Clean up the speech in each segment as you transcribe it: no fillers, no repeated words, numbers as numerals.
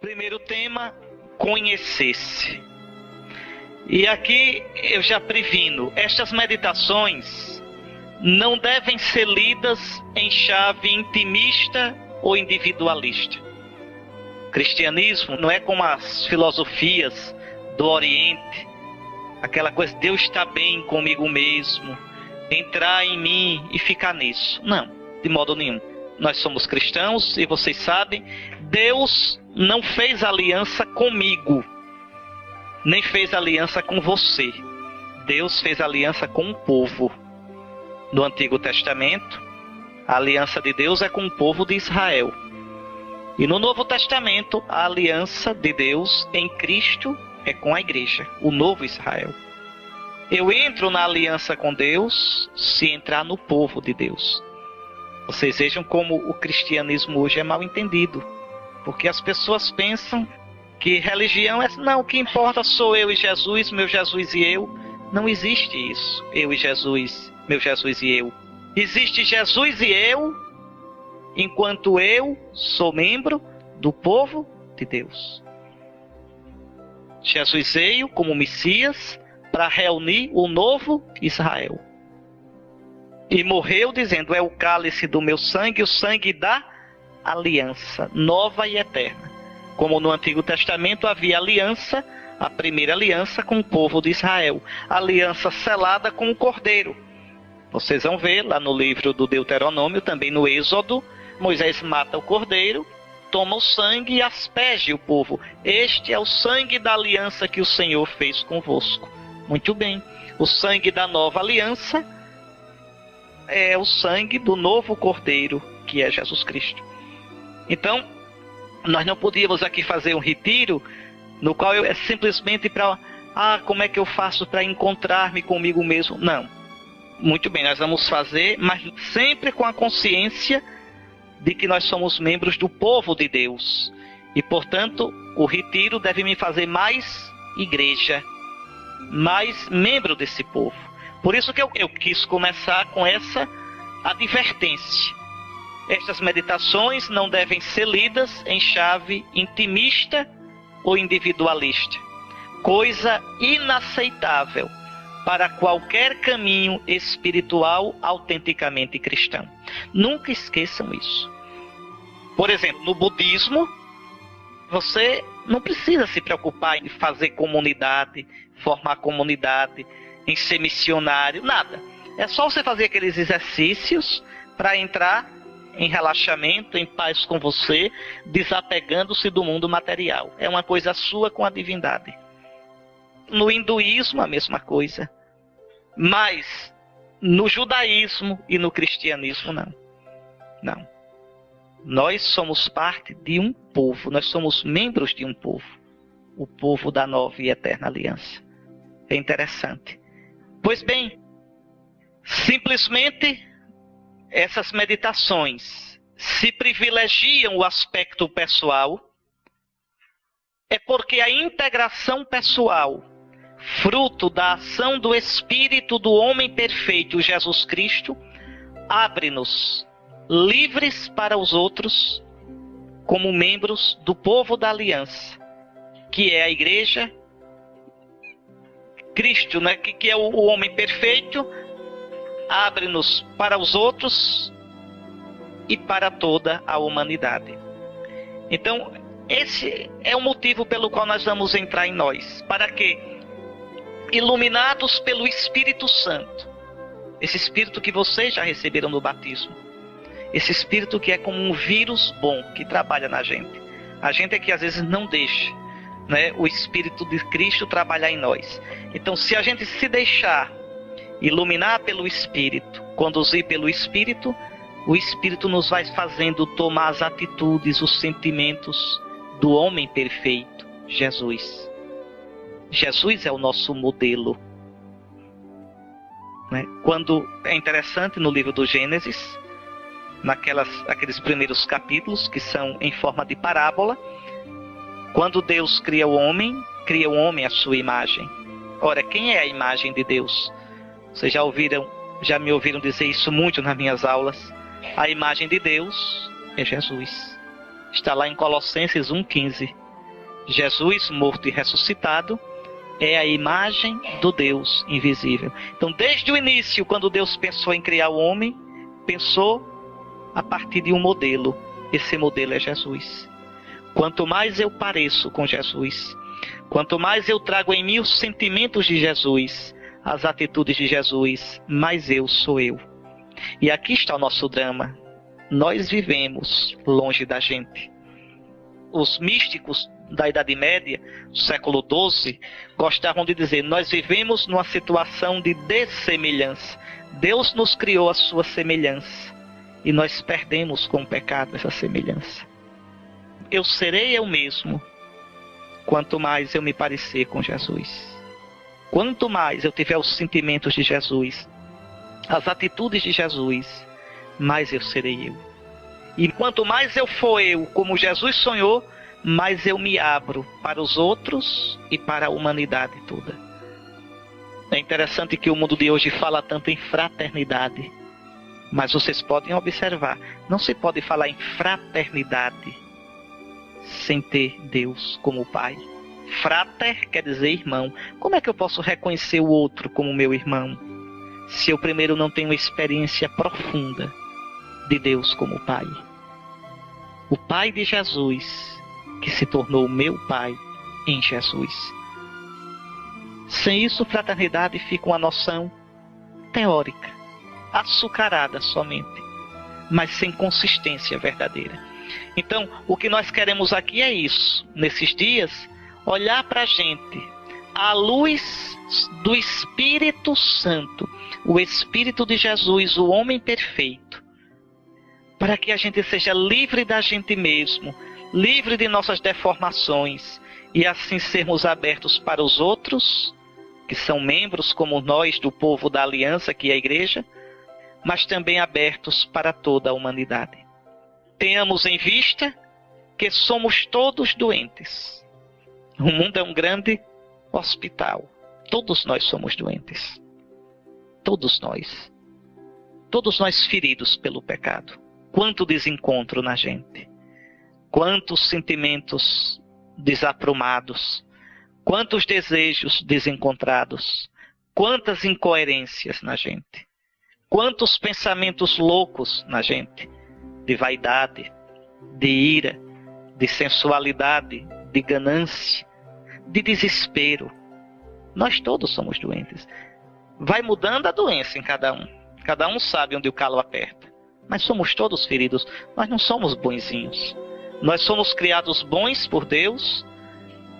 Primeiro tema, conhecer-se. E aqui eu já previno, estas meditações não devem ser lidas em chave intimista ou individualista. O cristianismo não é como as filosofias do Oriente, aquela coisa, Deus está bem comigo mesmo, entrar em mim e ficar nisso. Não, de modo nenhum. Nós somos cristãos e vocês sabem, Deus não fez aliança comigo, nem fez aliança com você. Deus fez aliança com o povo. No Antigo Testamento, a aliança de Deus é com o povo de Israel. E no Novo Testamento, a aliança de Deus em Cristo é com a igreja, o novo Israel. Eu entro na aliança com Deus se entrar no povo de Deus. Vocês vejam como o cristianismo hoje é mal entendido. Porque as pessoas pensam que religião é... Não, o que importa sou eu e Jesus, meu Jesus e eu. Não existe isso, eu e Jesus, meu Jesus e eu. Existe Jesus e eu, enquanto eu sou membro do povo de Deus. Jesus veio como Messias para reunir o novo Israel. E morreu dizendo, é o cálice do meu sangue, o sangue da aliança, nova e eterna. Como no Antigo Testamento havia aliança, a primeira aliança com o povo de Israel. Aliança selada com o Cordeiro. Vocês vão ver lá no livro do Deuteronômio, também no Êxodo, Moisés mata o Cordeiro, toma o sangue e asperge o povo. Este é o sangue da aliança que o Senhor fez convosco. Muito bem. O sangue da nova aliança é o sangue do novo Cordeiro, que é Jesus Cristo. Então, nós não podíamos aqui fazer um retiro no qual é simplesmente para... como é que eu faço para encontrar-me comigo mesmo? Não. Muito bem, nós vamos fazer, mas sempre com a consciência de que nós somos membros do povo de Deus. E, portanto, o retiro deve me fazer mais igreja, mais membro desse povo. Por isso que eu quis começar com essa advertência. Estas meditações não devem ser lidas em chave intimista ou individualista. Coisa inaceitável para qualquer caminho espiritual autenticamente cristão. Nunca esqueçam isso. Por exemplo, no budismo, você não precisa se preocupar em fazer comunidade, formar comunidade, em ser missionário, nada. É só você fazer aqueles exercícios para entrar em relaxamento, em paz com você, desapegando-se do mundo material. É uma coisa sua com a divindade. No hinduísmo, a mesma coisa. Mas no judaísmo e no cristianismo, não. Não. Nós somos parte de um povo, nós somos membros de um povo. O povo da nova e eterna aliança. É interessante. Pois bem, simplesmente essas meditações se privilegiam o aspecto pessoal, é porque a integração pessoal, fruto da ação do Espírito do homem perfeito, Jesus Cristo, abre-nos livres para os outros, como membros do povo da aliança, que é a igreja, Cristo, né, que é o homem perfeito, abre-nos para os outros e para toda a humanidade. Então, esse é o motivo pelo qual nós vamos entrar em nós. Para que, iluminados pelo Espírito Santo, esse Espírito que vocês já receberam no batismo, esse Espírito que é como um vírus bom que trabalha na gente. A gente é que às vezes não deixa, né, o Espírito de Cristo trabalhar em nós. Então, se a gente se deixar iluminar pelo Espírito, conduzir pelo Espírito, o Espírito nos vai fazendo tomar as atitudes, os sentimentos do homem perfeito, Jesus. Jesus é o nosso modelo. Né? Quando é interessante no livro do Gênesis, aqueles primeiros capítulos que são em forma de parábola, quando Deus cria o homem à sua imagem. Ora, quem é a imagem de Deus? Vocês já me ouviram dizer isso muito nas minhas aulas. A imagem de Deus é Jesus. Está lá em Colossenses 1,15. Jesus morto e ressuscitado é a imagem do Deus invisível. Então, desde o início, quando Deus pensou em criar o homem, pensou a partir de um modelo. Esse modelo é Jesus. Quanto mais eu pareço com Jesus, quanto mais eu trago em mim os sentimentos de Jesus, as atitudes de Jesus, mais eu sou eu. E aqui está o nosso drama. Nós vivemos longe da gente. Os místicos da Idade Média, do século XII, gostavam de dizer: nós vivemos numa situação de dessemelhança. Deus nos criou a sua semelhança e nós perdemos com o pecado essa semelhança. Eu serei eu mesmo quanto mais eu me parecer com Jesus. Quanto mais eu tiver os sentimentos de Jesus, as atitudes de Jesus, mais eu serei eu. E quanto mais eu for eu, como Jesus sonhou, mais eu me abro para os outros e para a humanidade toda. É interessante que o mundo de hoje fala tanto em fraternidade, mas vocês podem observar, não se pode falar em fraternidade sem ter Deus como Pai. Frater quer dizer irmão. Como é que eu posso reconhecer o outro como meu irmão, se eu primeiro não tenho uma experiência profunda de Deus como Pai? O Pai de Jesus, que se tornou o meu Pai em Jesus. Sem isso, fraternidade fica uma noção teórica, açucarada somente, mas sem consistência verdadeira. Então, o que nós queremos aqui é isso, nesses dias, olhar para a gente à luz do Espírito Santo, o Espírito de Jesus, o homem perfeito, para que a gente seja livre da gente mesmo, livre de nossas deformações, e assim sermos abertos para os outros, que são membros como nós do povo da aliança, que é a igreja, mas também abertos para toda a humanidade. Tenhamos em vista que somos todos doentes. O mundo é um grande hospital. Todos nós somos doentes. Todos nós. Todos nós feridos pelo pecado. Quanto desencontro na gente. Quantos sentimentos desaprumados. Quantos desejos desencontrados. Quantas incoerências na gente. Quantos pensamentos loucos na gente. De vaidade, de ira, de sensualidade, de ganância, de desespero. Nós todos somos doentes. Vai mudando a doença em cada um. Cada um sabe onde o calo aperta. Mas somos todos feridos. Nós não somos bonzinhos. Nós somos criados bons por Deus,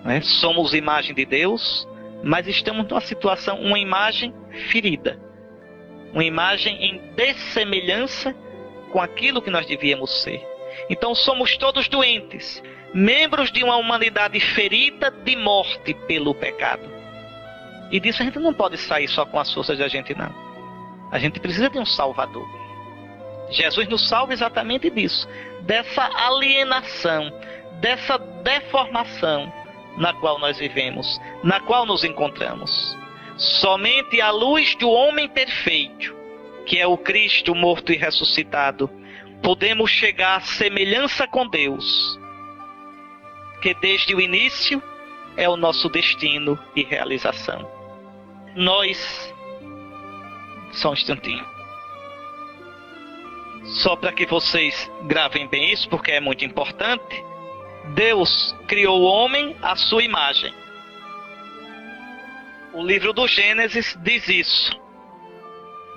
né? Somos imagem de Deus, mas estamos numa situação, uma imagem ferida. Uma imagem em dessemelhança com aquilo que nós devíamos ser. Então somos todos doentes, membros de uma humanidade ferida de morte pelo pecado. E disso a gente não pode sair só com as forças da gente, não. A gente precisa de um Salvador. Jesus nos salva exatamente disso, dessa alienação, dessa deformação na qual nós vivemos, na qual nos encontramos. Somente à luz do homem perfeito, que é o Cristo morto e ressuscitado, podemos chegar à semelhança com Deus, que desde o início é o nosso destino e realização. Nós, só um instantinho, só para que vocês gravem bem isso, porque é muito importante. Deus criou o homem à sua imagem. O livro do Gênesis diz isso.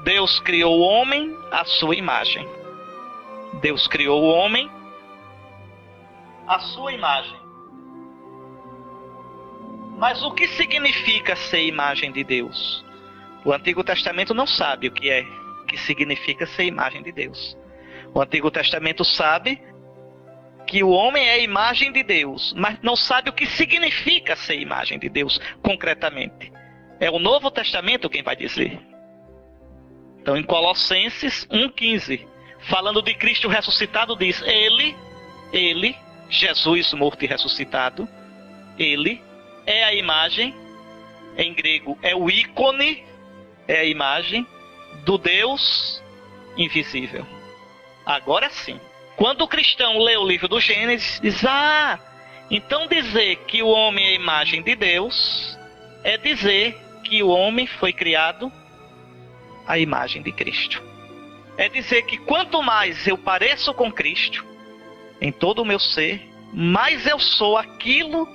Deus criou o homem à sua imagem. Deus criou o homem à sua imagem. Mas o que significa ser imagem de Deus? O Antigo Testamento não sabe o que significa ser imagem de Deus. O Antigo Testamento sabe que o homem é a imagem de Deus, mas não sabe o que significa ser imagem de Deus concretamente. É o Novo Testamento quem vai dizer. Então, em Colossenses 1,15, falando de Cristo ressuscitado, diz: Ele, Jesus morto e ressuscitado, Ele é a imagem, em grego é o ícone, é a imagem do Deus invisível. Agora sim, quando o cristão lê o livro do Gênesis, diz: Então dizer que o homem é a imagem de Deus é dizer que o homem foi criado à imagem de Cristo. É dizer que quanto mais eu pareço com Cristo, em todo o meu ser, mais eu sou aquilo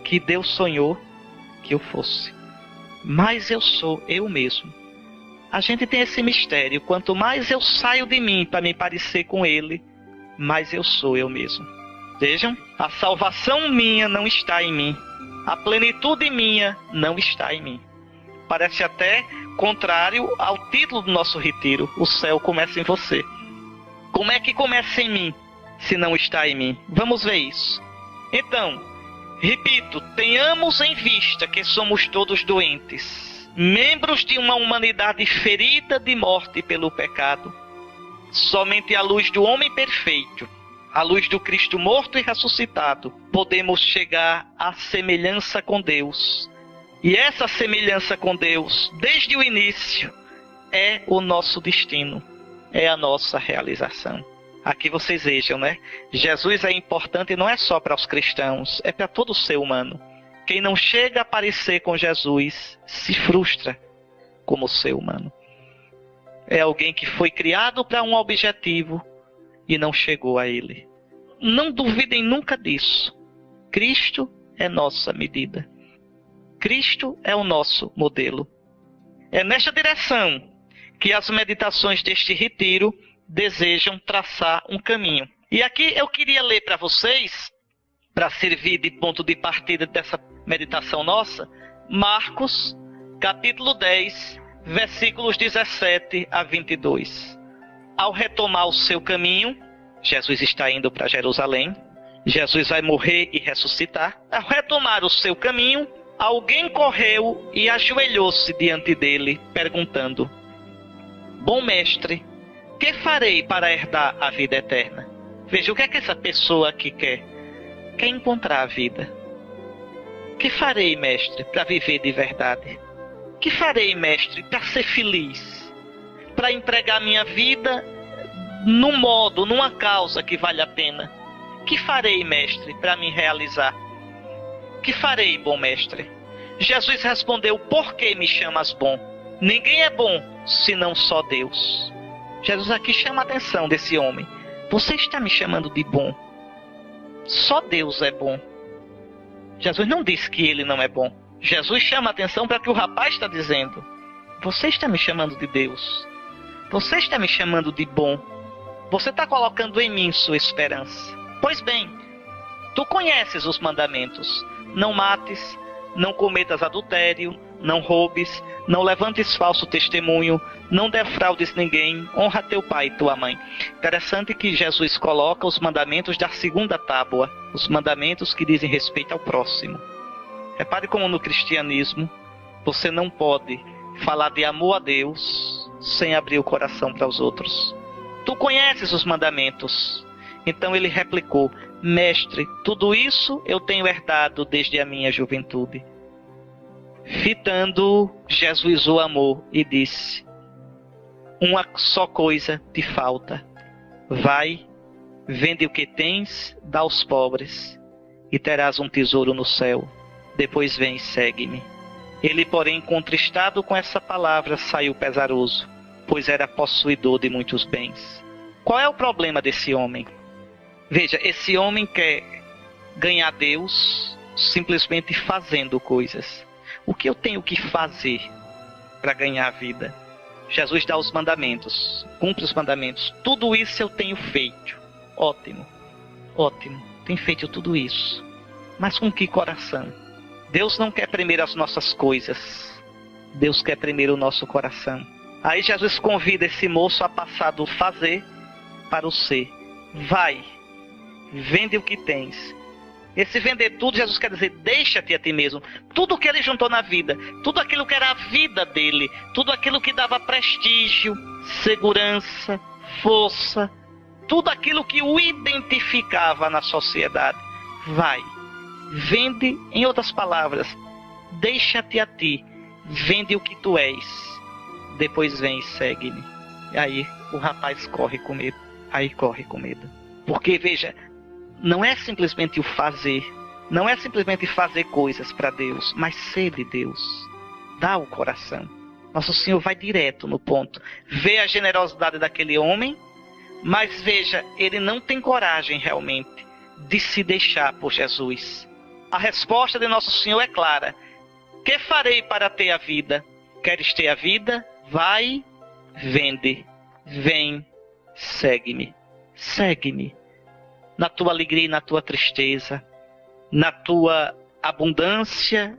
que Deus sonhou que eu fosse. Mais eu sou eu mesmo. A gente tem esse mistério. Quanto mais eu saio de mim para me parecer com Ele, mais eu sou eu mesmo. Vejam, a salvação minha não está em mim. A plenitude minha não está em mim. Parece até contrário ao título do nosso retiro. O céu começa em você. Como é que começa em mim, se não está em mim? Vamos ver isso. Então, repito, tenhamos em vista que somos todos doentes, membros de uma humanidade ferida de morte pelo pecado. Somente à luz do homem perfeito, à luz do Cristo morto e ressuscitado, podemos chegar à semelhança com Deus. E essa semelhança com Deus, desde o início, é o nosso destino, é a nossa realização. Aqui vocês vejam, né? Jesus é importante não é só para os cristãos, é para todo ser humano. Quem não chega a parecer com Jesus se frustra como ser humano. É alguém que foi criado para um objetivo e não chegou a ele. Não duvidem nunca disso. Cristo é nossa medida. Cristo é o nosso modelo. É nesta direção que as meditações deste retiro desejam traçar um caminho. E aqui eu queria ler para vocês, para servir de ponto de partida dessa meditação nossa, Marcos, capítulo 10, versículos 17 a 22. Ao retomar o seu caminho, Jesus está indo para Jerusalém, Jesus vai morrer e ressuscitar. Ao retomar o seu caminho, alguém correu e ajoelhou-se diante dele, perguntando: Bom mestre, que farei para herdar a vida eterna? Veja, o que é que essa pessoa aqui quer? Quer encontrar a vida. Que farei, mestre, para viver de verdade? Que farei, mestre, para ser feliz? Para entregar minha vida num modo, numa causa que vale a pena? Que farei, mestre, para me realizar? Que farei, bom mestre? Jesus respondeu: Por que me chamas bom? Ninguém é bom, senão só Deus. Jesus aqui chama a atenção desse homem. Você está me chamando de bom? Só Deus é bom. Jesus não disse que ele não é bom. Jesus chama a atenção para o que o rapaz está dizendo. Você está me chamando de Deus. Você está me chamando de bom. Você está colocando em mim sua esperança. Pois bem, tu conheces os mandamentos. Não mates, não cometas adultério, não roubes, não levantes falso testemunho, não defraudes ninguém, honra teu pai e tua mãe. Interessante que Jesus coloca os mandamentos da segunda tábua, os mandamentos que dizem respeito ao próximo. Repare como no cristianismo você não pode falar de amor a Deus sem abrir o coração para os outros. Tu conheces os mandamentos. Então ele replicou: Mestre, tudo isso eu tenho herdado desde a minha juventude. Fitando, Jesus o amou e disse: Uma só coisa te falta. Vai, vende o que tens, dá aos pobres, e terás um tesouro no céu. Depois vem e segue-me. Ele, porém, contristado com essa palavra, saiu pesaroso, pois era possuidor de muitos bens. Qual é o problema desse homem? Veja, esse homem quer ganhar Deus simplesmente fazendo coisas. O que eu tenho que fazer para ganhar a vida? Jesus dá os mandamentos, cumpre os mandamentos. Tudo isso eu tenho feito. Ótimo, ótimo. Tem feito tudo isso. Mas com que coração? Deus não quer primeiro as nossas coisas. Deus quer primeiro o nosso coração. Aí Jesus convida esse moço a passar do fazer para o ser. Vai, vende o que tens. Esse vender tudo, Jesus quer dizer, deixa-te a ti mesmo. Tudo que ele juntou na vida, tudo aquilo que era a vida dele, tudo aquilo que dava prestígio, segurança, força, tudo aquilo que o identificava na sociedade. Vai, vende, em outras palavras, deixa-te a ti, vende o que tu és. Depois vem e segue-me. E aí o rapaz corre com medo. Aí corre com medo. Porque, veja, não é simplesmente o fazer, Não é simplesmente fazer coisas para Deus, mas ser de Deus. Dá o coração. Nosso Senhor vai direto no ponto. Vê a generosidade daquele homem, mas veja, ele não tem coragem realmente de se deixar por Jesus. A resposta de Nosso Senhor é clara. Que farei para ter a vida? Queres ter a vida? Vai, vende, vem, segue-me. Segue-me. Na tua alegria e na tua tristeza, na tua abundância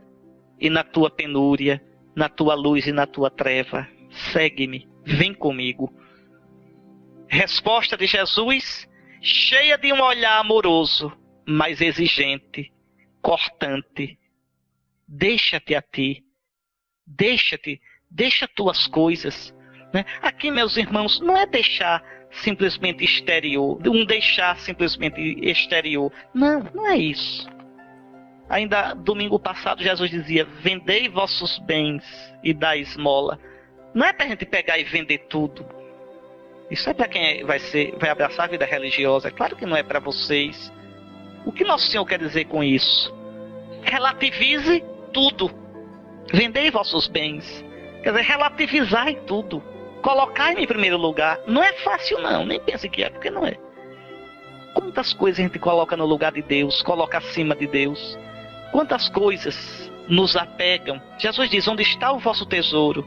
e na tua penúria, na tua luz e na tua treva. Segue-me, vem comigo. Resposta de Jesus, cheia de um olhar amoroso, mas exigente, cortante. Deixa-te a ti. Deixa-te, deixa tuas coisas. Né? Aqui, meus irmãos, não é deixar simplesmente exterior, um deixar simplesmente exterior. Não, não é isso. Ainda domingo passado Jesus dizia, vendei vossos bens e dai esmola. Não é para a gente pegar e vender tudo. Isso é para quem vai abraçar a vida religiosa. É claro que não é para vocês. O que Nosso Senhor quer dizer com isso? Relativize tudo. Vendei vossos bens. Quer dizer, relativizai tudo. Colocai-me em primeiro lugar. Não é fácil não, nem pense que é, porque não é. Quantas coisas a gente coloca no lugar de Deus, coloca acima de Deus. Quantas coisas nos apegam. Jesus diz, onde está o vosso tesouro,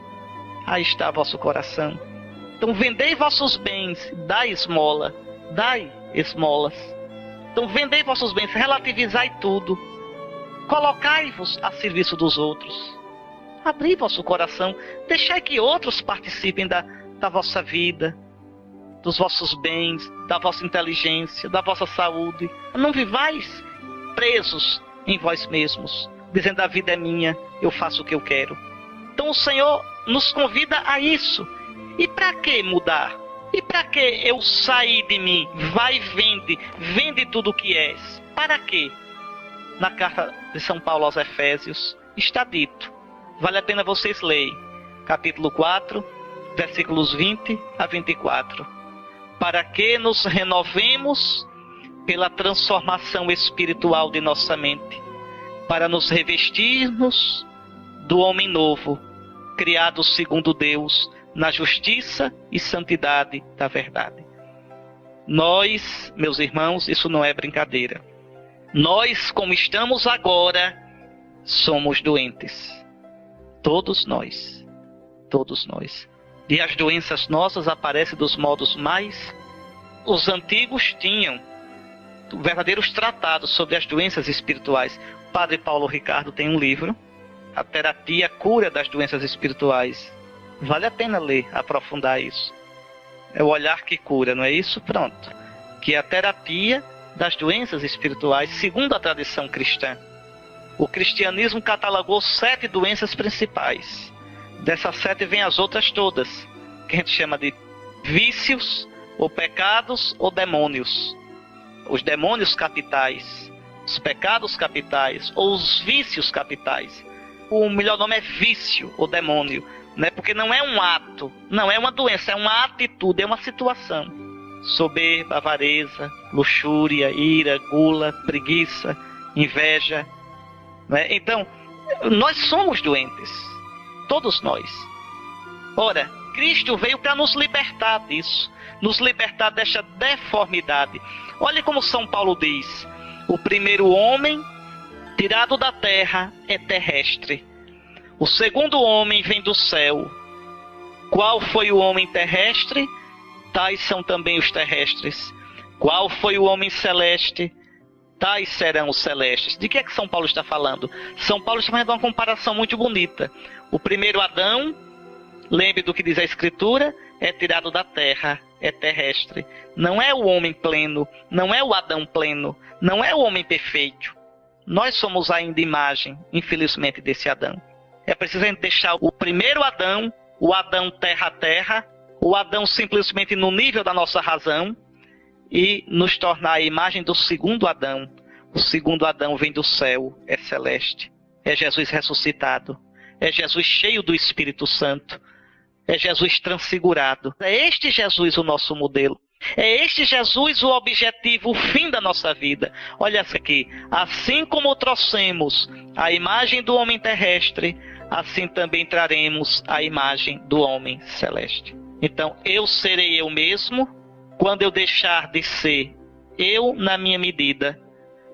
aí está vosso coração. Então vendei vossos bens, dai esmola, dai esmolas. Então vendei vossos bens, relativizai tudo. Colocai-vos a serviço dos outros. Abri vosso coração, deixai que outros participem da vossa vida, dos vossos bens, da vossa inteligência, da vossa saúde. Não vivais presos em vós mesmos, dizendo a vida é minha, eu faço o que eu quero. Então o Senhor nos convida a isso. E para que mudar? E para que eu sair de mim? Vai e vende tudo o que és. Para quê? Na carta de São Paulo aos Efésios está dito, vale a pena vocês lerem, capítulo 4, versículos 20 a 24. Para que nos renovemos pela transformação espiritual de nossa mente, para nos revestirmos do homem novo, criado segundo Deus, na justiça e santidade da verdade. Nós, meus irmãos, isso não é brincadeira. Nós, como estamos agora, somos doentes. Todos nós. Todos nós. E as doenças nossas aparecem dos modos mais... Os antigos tinham verdadeiros tratados sobre as doenças espirituais. O padre Paulo Ricardo tem um livro, A Terapia, a Cura das Doenças Espirituais. Vale a pena ler, aprofundar isso. É o olhar que cura, não é isso? Pronto. Que é a terapia das doenças espirituais, segundo a tradição cristã. O cristianismo catalogou 7 doenças principais. Dessas 7 vem as outras todas, que a gente chama de vícios, ou pecados, ou demônios. Os demônios capitais, os pecados capitais, ou os vícios capitais. O melhor nome é vício, ou demônio, né? Porque não é um ato, não é uma doença, é uma atitude, é uma situação. Soberba, avareza, luxúria, ira, gula, preguiça, inveja, né? Então, nós somos doentes, todos nós. Ora, Cristo veio para nos libertar disso, nos libertar desta deformidade. Olha como São Paulo diz, o primeiro homem tirado da terra é terrestre. O segundo homem vem do céu. Qual foi o homem terrestre? Tais são também os terrestres. Qual foi o homem celeste? Tais serão os celestes. De que é que São Paulo está falando? São Paulo está fazendo uma comparação muito bonita. O primeiro Adão, lembre do que diz a Escritura, é tirado da terra, é terrestre. Não é o homem pleno, não é o Adão pleno, não é o homem perfeito. Nós somos ainda imagem, infelizmente, desse Adão. É preciso a gente deixar o primeiro Adão, o Adão terra a terra, o Adão simplesmente no nível da nossa razão, e nos tornar a imagem do segundo Adão. O segundo Adão vem do céu, é celeste. É Jesus ressuscitado. É Jesus cheio do Espírito Santo. É Jesus transfigurado. É este Jesus o nosso modelo. É este Jesus o objetivo, o fim da nossa vida. Olha isso aqui. Assim como trouxemos a imagem do homem terrestre, assim também traremos a imagem do homem celeste. Então, eu serei eu mesmo quando eu deixar de ser eu na minha medida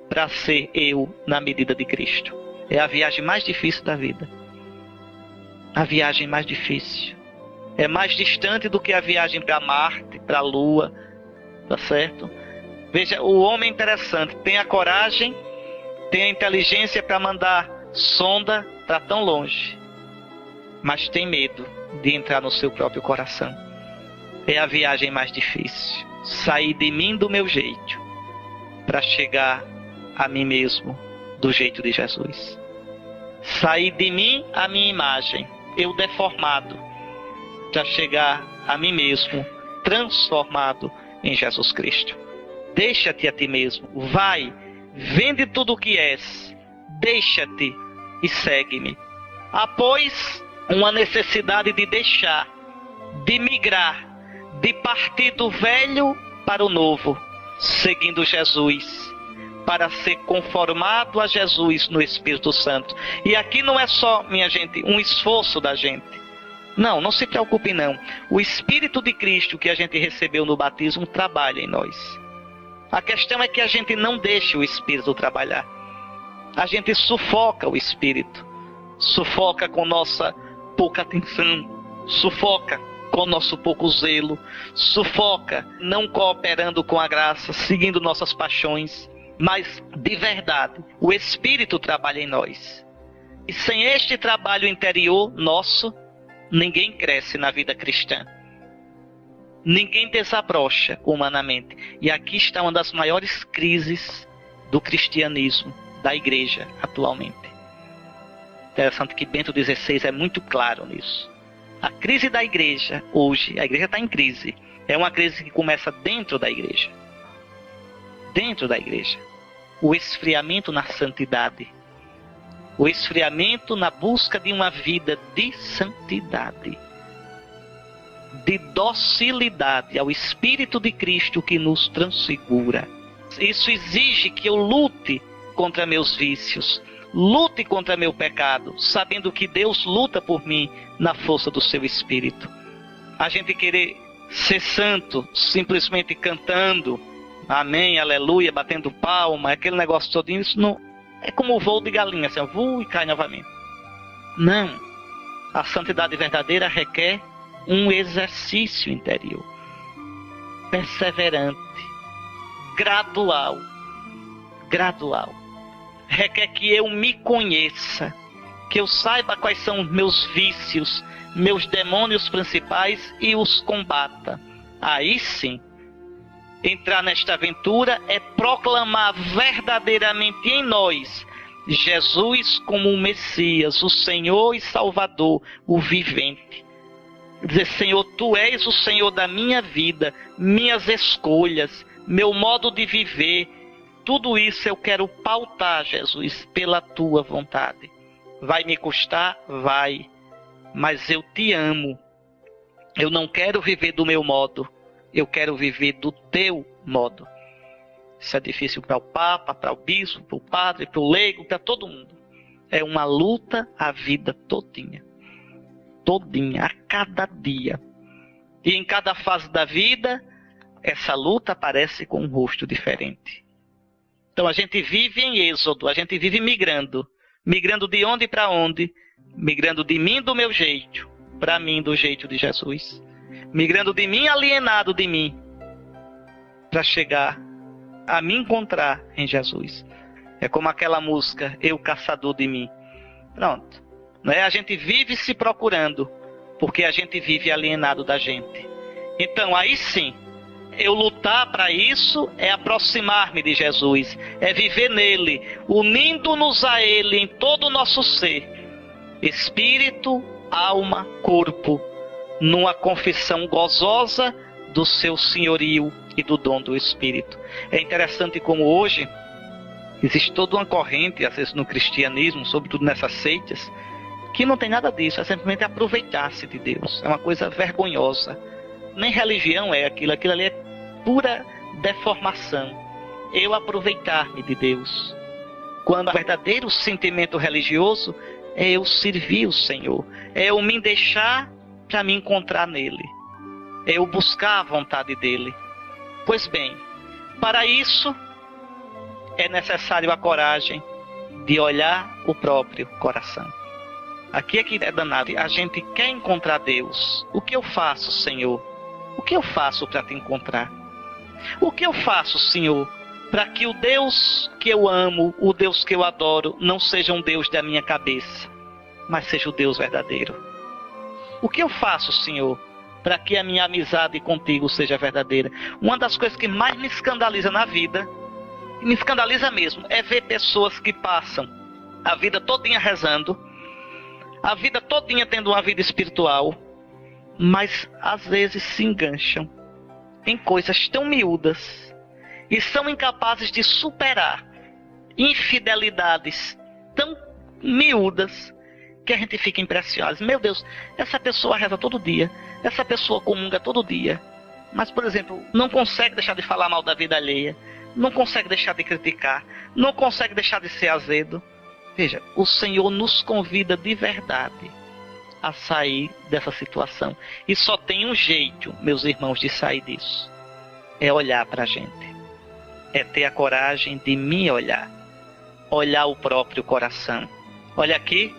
para ser eu na medida de Cristo. É a viagem mais difícil da vida. A viagem mais difícil. É mais distante do que a viagem para Marte, para a Lua, tá certo? Veja, o homem é interessante, tem a coragem, tem a inteligência para mandar sonda para tão longe, mas tem medo de entrar no seu próprio coração. É a viagem mais difícil. Sair de mim do meu jeito para chegar a mim mesmo do jeito de Jesus. Sair de mim a minha imagem, eu deformado, para chegar a mim mesmo, transformado em Jesus Cristo. Deixa-te a ti mesmo, vai, vende tudo o que és, deixa-te e segue-me. Há, pois, uma necessidade de deixar, de migrar, de partir do velho para o novo, seguindo Jesus, para ser conformado a Jesus no Espírito Santo. E aqui não é só, minha gente, um esforço da gente. Não, não se preocupe não. O Espírito de Cristo que a gente recebeu no batismo trabalha em nós. A questão é que a gente não deixa o Espírito trabalhar. A gente sufoca o Espírito. Sufoca com nossa pouca atenção. Sufoca com nosso pouco zelo. Sufoca não cooperando com a graça, seguindo nossas paixões. Mas, de verdade, o Espírito trabalha em nós. E sem este trabalho interior nosso, ninguém cresce na vida cristã. Ninguém desabrocha humanamente. E aqui está uma das maiores crises do cristianismo, da igreja atualmente. Interessante que Bento XVI é muito claro nisso. A crise da igreja hoje, a igreja está em crise. É uma crise que começa dentro da igreja. Dentro da igreja. O esfriamento na santidade. O esfriamento na busca de uma vida de santidade, de docilidade ao Espírito de Cristo que nos transfigura. Isso exige que eu lute contra meus vícios, lute contra meu pecado, sabendo que Deus luta por mim na força do seu Espírito. A gente querer ser santo simplesmente cantando, amém, aleluia, batendo palma, aquele negócio todinho, isso não... É como o voo de galinha, assim, voa e cai novamente. Não. A santidade verdadeira requer um exercício interior. Perseverante. Gradual. Gradual. Requer que eu me conheça. Que eu saiba quais são os meus vícios, meus demônios principais e os combata. Aí sim, entrar nesta aventura é proclamar verdadeiramente em nós Jesus como o Messias, o Senhor e Salvador, o vivente. Dizer, Senhor, Tu és o Senhor da minha vida, minhas escolhas, meu modo de viver. Tudo isso eu quero pautar, Jesus, pela Tua vontade. Vai me custar? Vai. Mas eu Te amo. Eu não quero viver do meu modo. Eu quero viver do Teu modo. Isso é difícil para o Papa, para o Bispo, para o Padre, para o Leigo, para todo mundo. É uma luta a vida todinha. Todinha, a cada dia. E em cada fase da vida, essa luta aparece com um rosto diferente. Então a gente vive em êxodo, a gente vive migrando. Migrando de onde para onde? Migrando de mim do meu jeito, para mim do jeito de Jesus. Migrando de mim alienado de mim, para chegar a me encontrar em Jesus. É como aquela música, Eu Caçador de Mim. Pronto. Não é? A gente vive se procurando, porque a gente vive alienado da gente. Então aí sim, eu lutar para isso é aproximar-me de Jesus, é viver nele, unindo-nos a ele em todo o nosso ser, espírito, alma, corpo, numa confissão gozosa do seu senhorio e do dom do Espírito. É interessante como hoje existe toda uma corrente, às vezes no cristianismo, sobretudo nessas seitas, que não tem nada disso, é simplesmente aproveitar-se de Deus. É uma coisa vergonhosa. Nem religião é aquilo ali pura deformação. Eu aproveitar-me de Deus. Quando o verdadeiro sentimento religioso é eu servir o Senhor. É eu me deixar para me encontrar nele. É eu buscar a vontade dele. Pois bem, para isso é necessário a coragem de olhar o próprio coração. Aqui é que é danado. A gente quer encontrar Deus. O que eu faço, Senhor? O que eu faço para te encontrar? O que eu faço, Senhor, para que o Deus que eu amo, o Deus que eu adoro, não seja um Deus da minha cabeça, mas seja o Deus verdadeiro? O que eu faço, Senhor, para que a minha amizade contigo seja verdadeira? Uma das coisas que mais me escandaliza na vida, e me escandaliza mesmo, é ver pessoas que passam a vida todinha rezando, a vida todinha tendo uma vida espiritual, mas às vezes se engancham em coisas tão miúdas e são incapazes de superar infidelidades tão miúdas que a gente fica impressionado. Meu Deus, essa pessoa reza todo dia, essa pessoa comunga todo dia, mas, por exemplo, não consegue deixar de falar mal da vida alheia, não consegue deixar de criticar, não consegue deixar de ser azedo. Veja, o Senhor nos convida de verdade a sair dessa situação. E só tem um jeito, meus irmãos, de sair disso. É olhar para a gente. É ter a coragem de me olhar. Olhar o próprio coração. Olha aqui.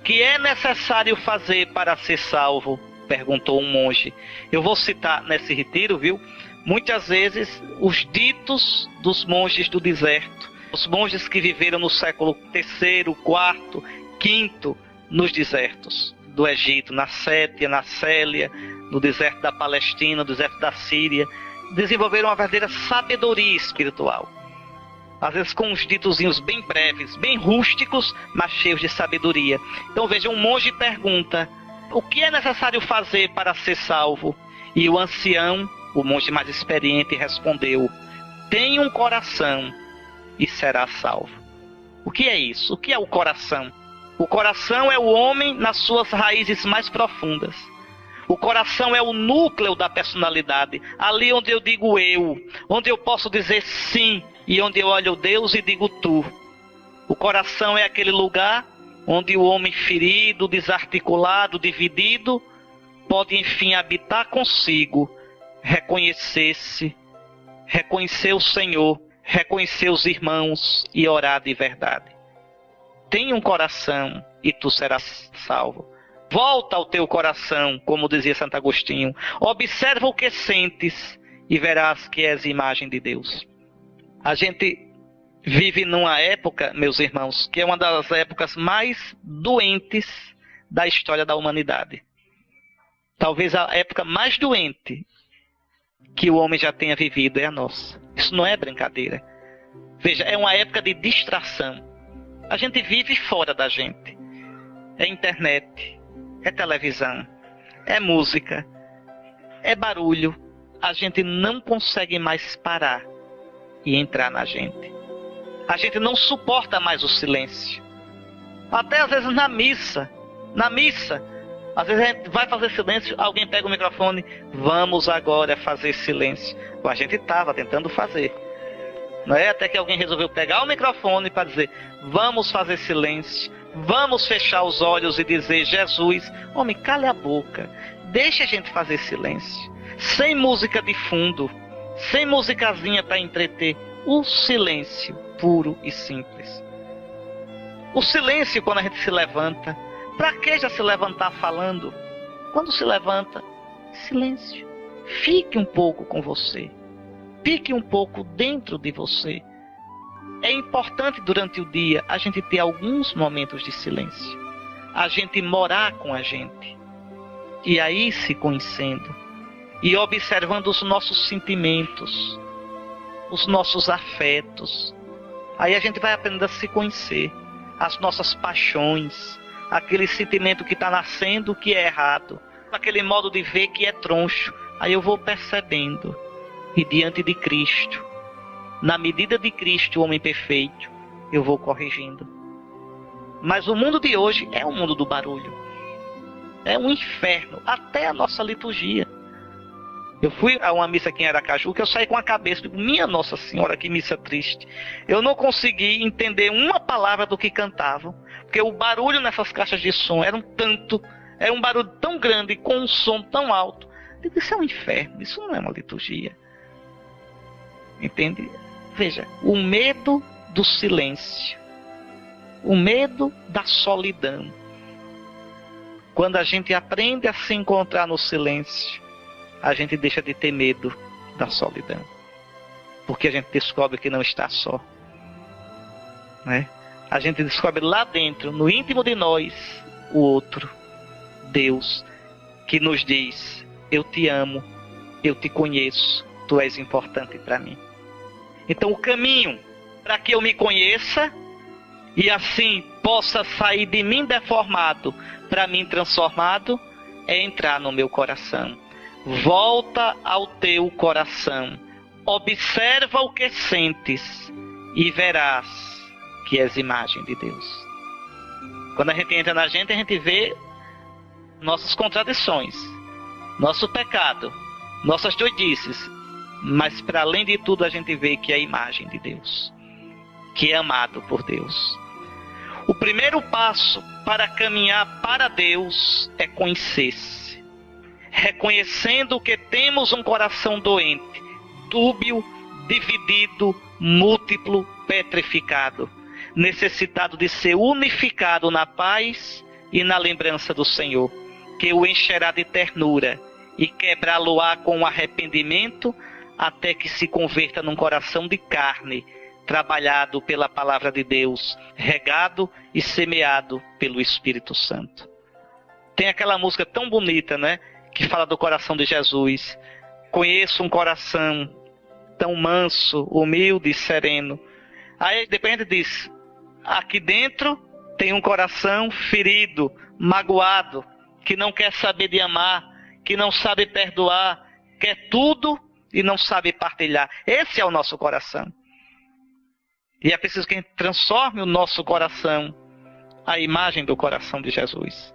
Que é necessário fazer para ser salvo? Perguntou um monge. Eu vou citar nesse retiro, viu? Muitas vezes os ditos dos monges do deserto. Os monges que viveram no século III, IV, V nos desertos do Egito, na Sétia, na Célia, no deserto da Palestina, no deserto da Síria, desenvolveram uma verdadeira sabedoria espiritual. Às vezes com uns ditozinhos bem breves, bem rústicos, mas cheios de sabedoria. Então veja, um monge pergunta: o que é necessário fazer para ser salvo? E o ancião, o monge mais experiente, respondeu: tenha um coração e será salvo. O que é isso? O que é o coração? O coração é o homem nas suas raízes mais profundas. O coração é o núcleo da personalidade, ali onde eu digo eu, onde eu posso dizer sim, e onde eu olho Deus e digo tu. O coração é aquele lugar onde o homem ferido, desarticulado, dividido, pode enfim habitar consigo, reconhecer-se, reconhecer o Senhor, reconhecer os irmãos e orar de verdade. Tenha um coração e tu serás salvo. Volta ao teu coração, como dizia Santo Agostinho. Observa o que sentes e verás que és imagem de Deus. A gente vive numa época, meus irmãos, que é uma das épocas mais doentes da história da humanidade. Talvez a época mais doente que o homem já tenha vivido é a nossa. Isso não é brincadeira. Veja, é uma época de distração. A gente vive fora da gente. É internet, é televisão, é música, é barulho. A gente não consegue mais parar e entrar na gente. A gente não suporta mais o silêncio. Até às vezes na missa, às vezes a gente vai fazer silêncio, alguém pega o microfone, vamos agora fazer silêncio. A gente estava tentando fazer, não é? Até que alguém resolveu pegar o microfone para dizer, vamos fazer silêncio, vamos fechar os olhos e dizer, Jesus, homem, cale a boca, deixa a gente fazer silêncio, sem música de fundo, sem musicazinha para entreter, o silêncio puro e simples. O silêncio quando a gente se levanta. Para que já se levantar falando? Quando se levanta, silêncio. Fique um pouco com você. Fique um pouco dentro de você. É importante durante o dia a gente ter alguns momentos de silêncio. A gente morar com a gente. E aí se conhecendo. E observando os nossos sentimentos. Os nossos afetos. Aí a gente vai aprendendo a se conhecer. As nossas paixões. Aquele sentimento que está nascendo que é errado, aquele modo de ver que é troncho. Aí eu vou percebendo, e diante de Cristo, na medida de Cristo, o homem perfeito, eu vou corrigindo. Mas o mundo de hoje é um mundo do barulho, é um inferno, até a nossa liturgia. Eu fui a uma missa aqui em Aracaju que eu saí com a cabeça, digo, minha Nossa Senhora, que missa triste. Eu não consegui entender uma palavra do que cantavam, porque o barulho nessas caixas de som era um barulho tão grande, com um som tão alto. Eu digo, isso é um inferno, isso não é uma liturgia. Entende? Veja, o medo do silêncio, o medo da solidão. Quando a gente aprende a se encontrar no silêncio, a gente deixa de ter medo da solidão. Porque a gente descobre que não está só. Né? A gente descobre lá dentro, no íntimo de nós, o outro, Deus, que nos diz, eu te amo, eu te conheço, tu és importante para mim. Então o caminho para que eu me conheça e assim possa sair de mim deformado para mim transformado é entrar no meu coração. Volta ao teu coração, observa o que sentes e verás que és imagem de Deus. Quando a gente entra na gente, a gente vê nossas contradições, nosso pecado, nossas doidices, mas para além de tudo a gente vê que é a imagem de Deus, que é amado por Deus. O primeiro passo para caminhar para Deus é conhecer-se, reconhecendo que temos um coração doente, dúbio, dividido, múltiplo, petrificado, necessitado de ser unificado na paz e na lembrança do Senhor, que o encherá de ternura e quebrá-lo-á com o arrependimento até que se converta num coração de carne, trabalhado pela palavra de Deus, regado e semeado pelo Espírito Santo. Tem aquela música tão bonita, né? Que fala do coração de Jesus. Conheço um coração tão manso, humilde e sereno. Aí depois a gente diz, aqui dentro tem um coração ferido, magoado, que não quer saber de amar, que não sabe perdoar, quer tudo e não sabe partilhar. Esse é o nosso coração. E é preciso que a gente transforme o nosso coração à imagem do coração de Jesus.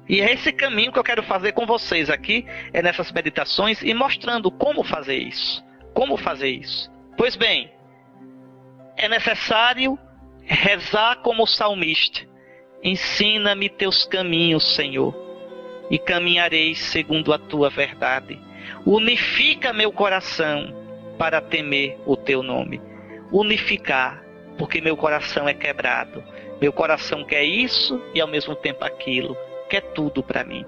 E é esse caminho que eu quero fazer com vocês aqui, é nessas meditações, e mostrando como fazer isso. Como fazer isso? Pois bem, é necessário rezar como o salmista. Ensina-me teus caminhos, Senhor, e caminharei segundo a tua verdade. Unifica meu coração para temer o teu nome. Unificar, porque meu coração é quebrado. Meu coração quer isso e ao mesmo tempo aquilo. Quer tudo para mim.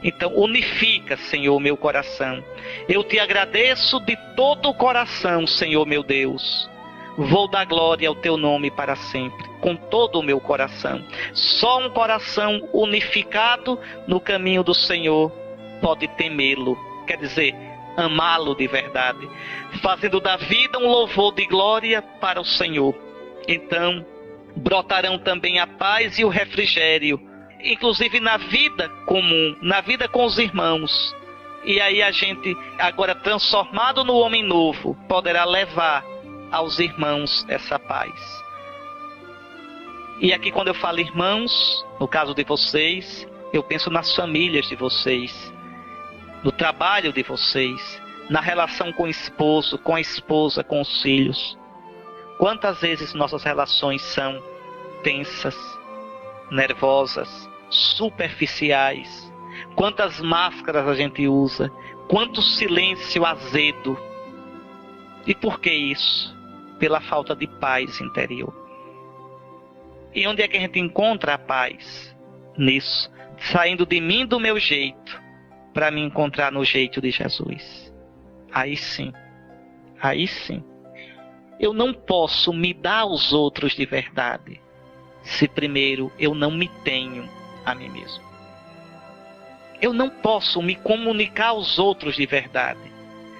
Então unifica, Senhor, meu coração. Eu te agradeço de todo o coração, Senhor meu Deus. Vou dar glória ao teu nome para sempre, com todo o meu coração. Só um coração unificado no caminho do Senhor pode temê-lo, quer dizer, amá-lo de verdade, fazendo da vida um louvor de glória para o Senhor. Então brotarão também a paz e o refrigério, inclusive na vida comum, na vida com os irmãos. E aí a gente, agora transformado no homem novo, poderá levar aos irmãos essa paz. E aqui quando eu falo irmãos, no caso de vocês, eu penso nas famílias de vocês, no trabalho de vocês, na relação com o esposo, com a esposa, com os filhos. Quantas vezes nossas relações são tensas, nervosas, superficiais? Quantas máscaras a gente usa? Quanto silêncio azedo? E por que isso? Pela falta de paz interior. E onde é que a gente encontra a paz? Nisso, saindo de mim do meu jeito, para me encontrar no jeito de Jesus. Aí sim, eu não posso me dar aos outros de verdade, se primeiro eu não me tenho a mim mesmo. Eu não posso me comunicar aos outros de verdade,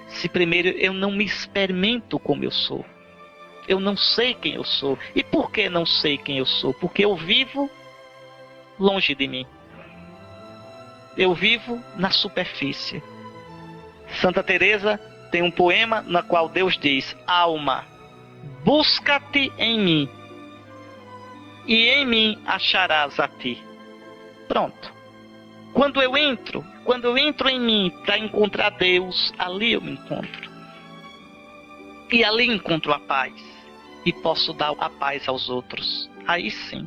se primeiro eu não me experimento como eu sou. Eu não sei quem eu sou. E por que não sei quem eu sou? Porque eu vivo longe de mim. Eu vivo na superfície. Santa Teresa tem um poema na qual Deus diz: alma, busca-te em mim, e em mim acharás a ti. Pronto. Quando eu entro em mim para encontrar Deus, ali eu me encontro. E ali encontro a paz. E posso dar a paz aos outros. Aí sim.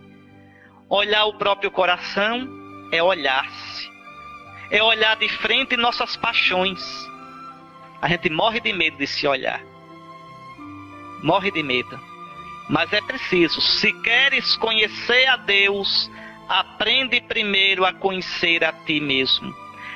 Olhar o próprio coração é olhar-se. É olhar de frente nossas paixões. A gente morre de medo de se olhar. Morre de medo. Mas é preciso. Se queres conhecer a Deus, aprende primeiro a conhecer a ti mesmo.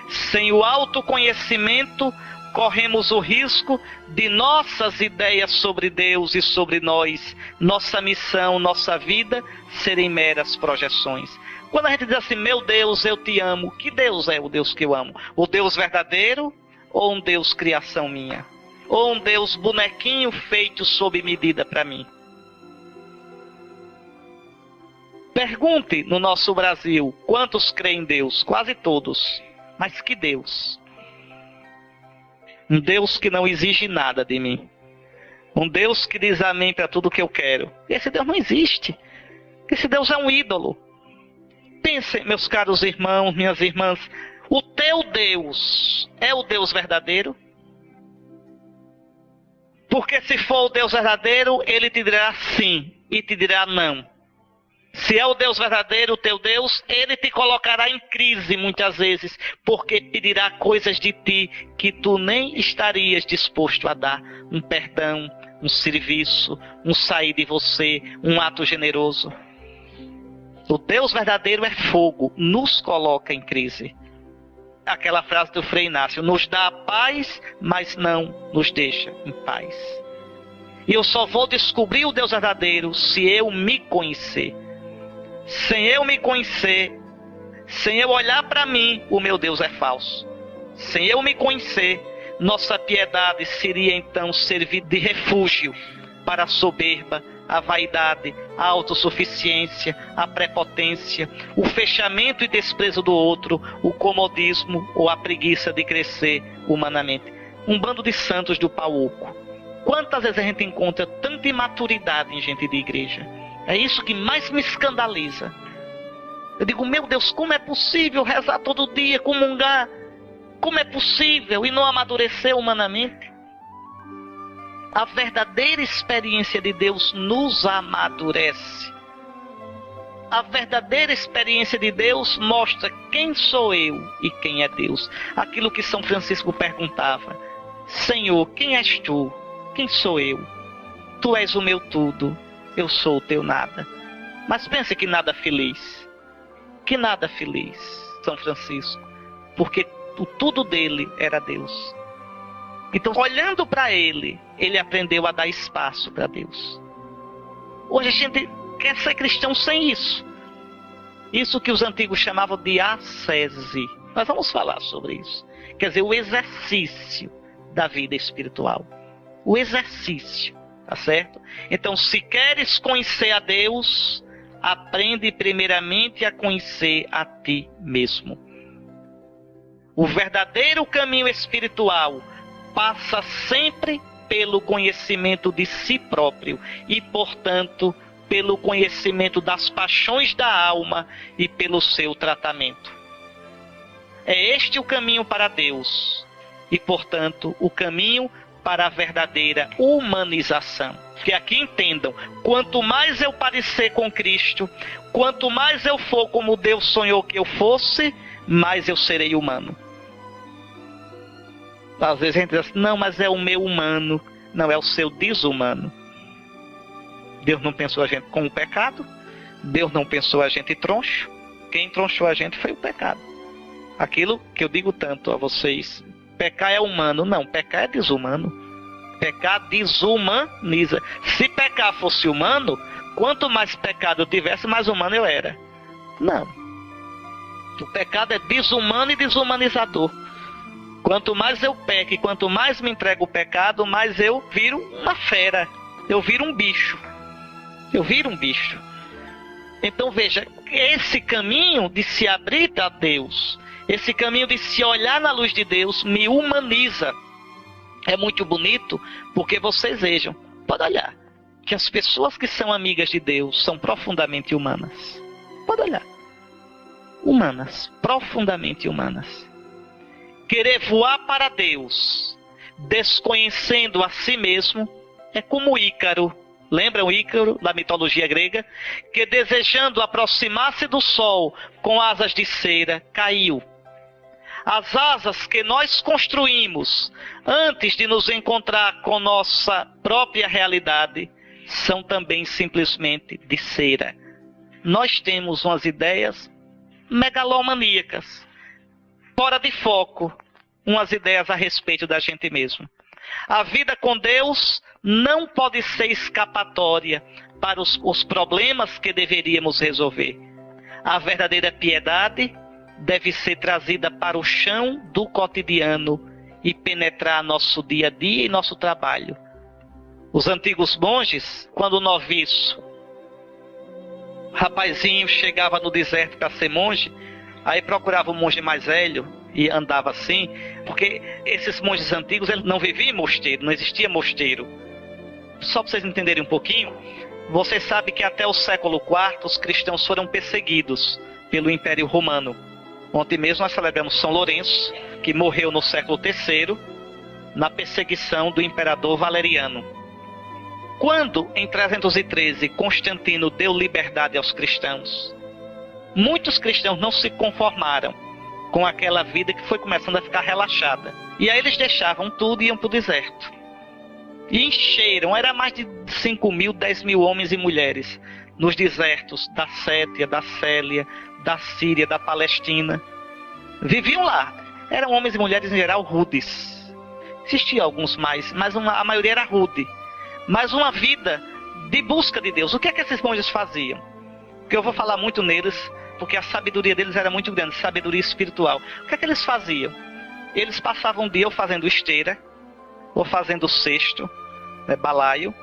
Sem o autoconhecimento, corremos o risco de nossas ideias sobre Deus e sobre nós, nossa missão, nossa vida, serem meras projeções. Quando a gente diz assim, meu Deus, eu te amo, que Deus é o Deus que eu amo? O Deus verdadeiro ou um Deus criação minha? Ou um Deus bonequinho feito sob medida para mim? Pergunte no nosso Brasil, quantos creem em Deus? Quase todos. Mas que Deus? Um Deus que não exige nada de mim. Um Deus que diz amém para tudo que eu quero. Esse Deus não existe. Esse Deus é um ídolo. Pensem, meus caros irmãos, minhas irmãs, o teu Deus é o Deus verdadeiro? Porque se for o Deus verdadeiro, ele te dirá sim e te dirá não. Se é o Deus verdadeiro, o teu Deus, ele te colocará em crise muitas vezes, porque pedirá coisas de ti que tu nem estarias disposto a dar. Um perdão, um serviço, um sair de você, um ato generoso. O Deus verdadeiro é fogo, nos coloca em crise. Aquela frase do Frei Inácio, nos dá a paz, mas não nos deixa em paz. E eu só vou descobrir o Deus verdadeiro se eu me conhecer. Sem eu me conhecer, sem eu olhar para mim, o meu Deus é falso. Sem eu me conhecer, nossa piedade seria então servir de refúgio para a soberba, a vaidade, a autossuficiência, a prepotência, o fechamento e desprezo do outro, o comodismo ou a preguiça de crescer humanamente. Um bando de santos do pau oco. Quantas vezes a gente encontra tanta imaturidade em gente de igreja? É isso que mais me escandaliza. Eu digo, meu Deus, como é possível rezar todo dia, comungar? Como é possível e não amadurecer humanamente? A verdadeira experiência de Deus nos amadurece. A verdadeira experiência de Deus mostra quem sou eu e quem é Deus. Aquilo que São Francisco perguntava. Senhor, quem és tu? Quem sou eu? Tu és o meu tudo. Eu sou o teu nada. Mas pense que nada feliz. Que nada feliz, São Francisco. Porque o tudo dele era Deus. Então, olhando para ele, ele aprendeu a dar espaço para Deus. Hoje a gente quer ser cristão sem isso. Isso que os antigos chamavam de ascese. Nós vamos falar sobre isso. Quer dizer, o exercício da vida espiritual. O exercício. Tá certo? Então, se queres conhecer a Deus, aprende primeiramente a conhecer a ti mesmo. O verdadeiro caminho espiritual passa sempre pelo conhecimento de si próprio e, portanto, pelo conhecimento das paixões da alma e pelo seu tratamento. É este o caminho para Deus e, portanto, o caminho para a verdadeira humanização. Que aqui entendam, quanto mais eu parecer com Cristo, quanto mais eu for como Deus sonhou que eu fosse, mais eu serei humano. Às vezes a gente diz assim, não, mas é o meu humano. Não, é o seu desumano. Deus não pensou a gente com o pecado. Deus não pensou a gente troncho. Quem tronchou a gente foi o pecado. Aquilo que eu digo tanto a vocês, pecar é humano. Não, pecar é desumano. Pecar desumaniza. Se pecar fosse humano, quanto mais pecado eu tivesse, mais humano eu era. Não. O pecado é desumano e desumanizador. Quanto mais eu peco e quanto mais me entrego o pecado, mais eu viro uma fera. Eu viro um bicho. Eu viro um bicho. Então veja, esse caminho de se abrir a Deus, esse caminho de se olhar na luz de Deus, me humaniza. É muito bonito, porque vocês vejam, pode olhar, que as pessoas que são amigas de Deus são profundamente humanas. Pode olhar. humanas, profundamente humanas. Querer voar para Deus, desconhecendo a si mesmo, é como Ícaro. Lembram Ícaro da mitologia grega? Que desejando aproximar-se do sol com asas de cera, caiu. As asas que nós construímos antes de nos encontrar com nossa própria realidade são também simplesmente de cera. Nós temos umas ideias megalomaníacas, fora de foco, umas ideias a respeito da gente mesmo. A vida com Deus não pode ser escapatória para os problemas que deveríamos resolver. A verdadeira piedade deve ser trazida para o chão do cotidiano e penetrar nosso dia a dia e nosso trabalho. Os antigos monges, quando noviço, rapazinho chegava no deserto para ser monge, aí procurava um monge mais velho e andava assim, porque esses monges antigos eles não viviam em mosteiro, não existia mosteiro. Só para vocês entenderem um pouquinho, você sabe que até o século IV os cristãos foram perseguidos pelo Império Romano. Ontem mesmo nós celebramos São Lourenço, que morreu no século III, na perseguição do imperador Valeriano. Quando, em 313, Constantino deu liberdade aos cristãos, muitos cristãos não se conformaram com aquela vida que foi começando a ficar relaxada. E aí eles deixavam tudo e iam para o deserto. E encheram, era mais de 5 mil, 10 mil homens e mulheres nos desertos da Sétia, da Célia, da Síria, da Palestina. Viviam lá. Eram homens e mulheres em geral rudes. Existiam alguns mais, mas a maioria era rude. Mas uma vida de busca de Deus. O que é que esses monges faziam? Porque eu vou falar muito neles, porque a sabedoria deles era muito grande, sabedoria espiritual. O que é que eles faziam? Eles passavam um dia ou fazendo esteira, ou fazendo cesto, balaio,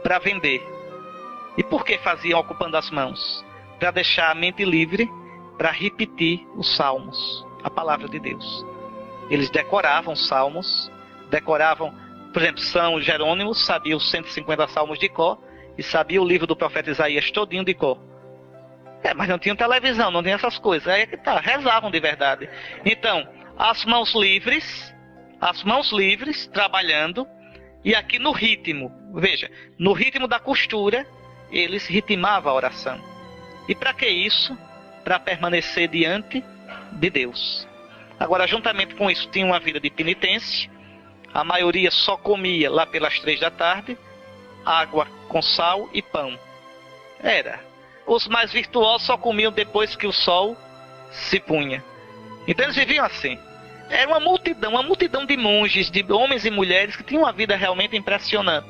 para vender. E por que faziam ocupando as mãos? Para deixar a mente livre, para repetir os salmos, a palavra de Deus. Eles decoravam os salmos, decoravam, por exemplo, São Jerônimo sabia os 150 salmos de cor, e sabia o livro do profeta Isaías todinho de cor. Mas não tinha televisão, não tinha essas coisas. Aí é que tá, rezavam de verdade. Então, as mãos livres, trabalhando, e aqui no ritmo, veja, no ritmo da costura, eles ritmavam a oração. E para que isso? Para permanecer diante de Deus. Agora, juntamente com isso, tinha uma vida de penitência. A maioria só comia lá pelas 3 da tarde, água com sal e pão. Os mais virtuosos só comiam depois que o sol se punha. Então eles viviam assim. Era uma multidão de monges, de homens e mulheres que tinham uma vida realmente impressionante.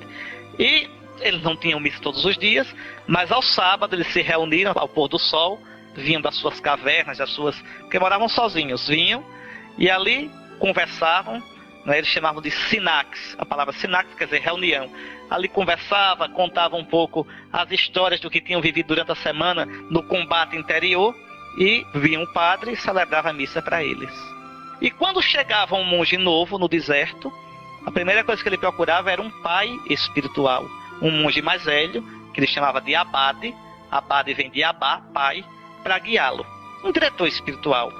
E eles não tinham missa todos os dias, mas ao sábado eles se reuniram ao pôr do sol, vinham das suas cavernas, porque moravam sozinhos, vinham e ali conversavam, eles chamavam de sinax, a palavra sinax quer dizer reunião. Ali conversava, contava um pouco as histórias do que tinham vivido durante a semana no combate interior, e vinha um padre e celebrava a missa para eles. E quando chegava um monge novo no deserto, a primeira coisa que ele procurava era um pai espiritual, um monge mais velho, que ele chamava de abade. Abade vem de abá, pai, para guiá-lo. Um diretor espiritual,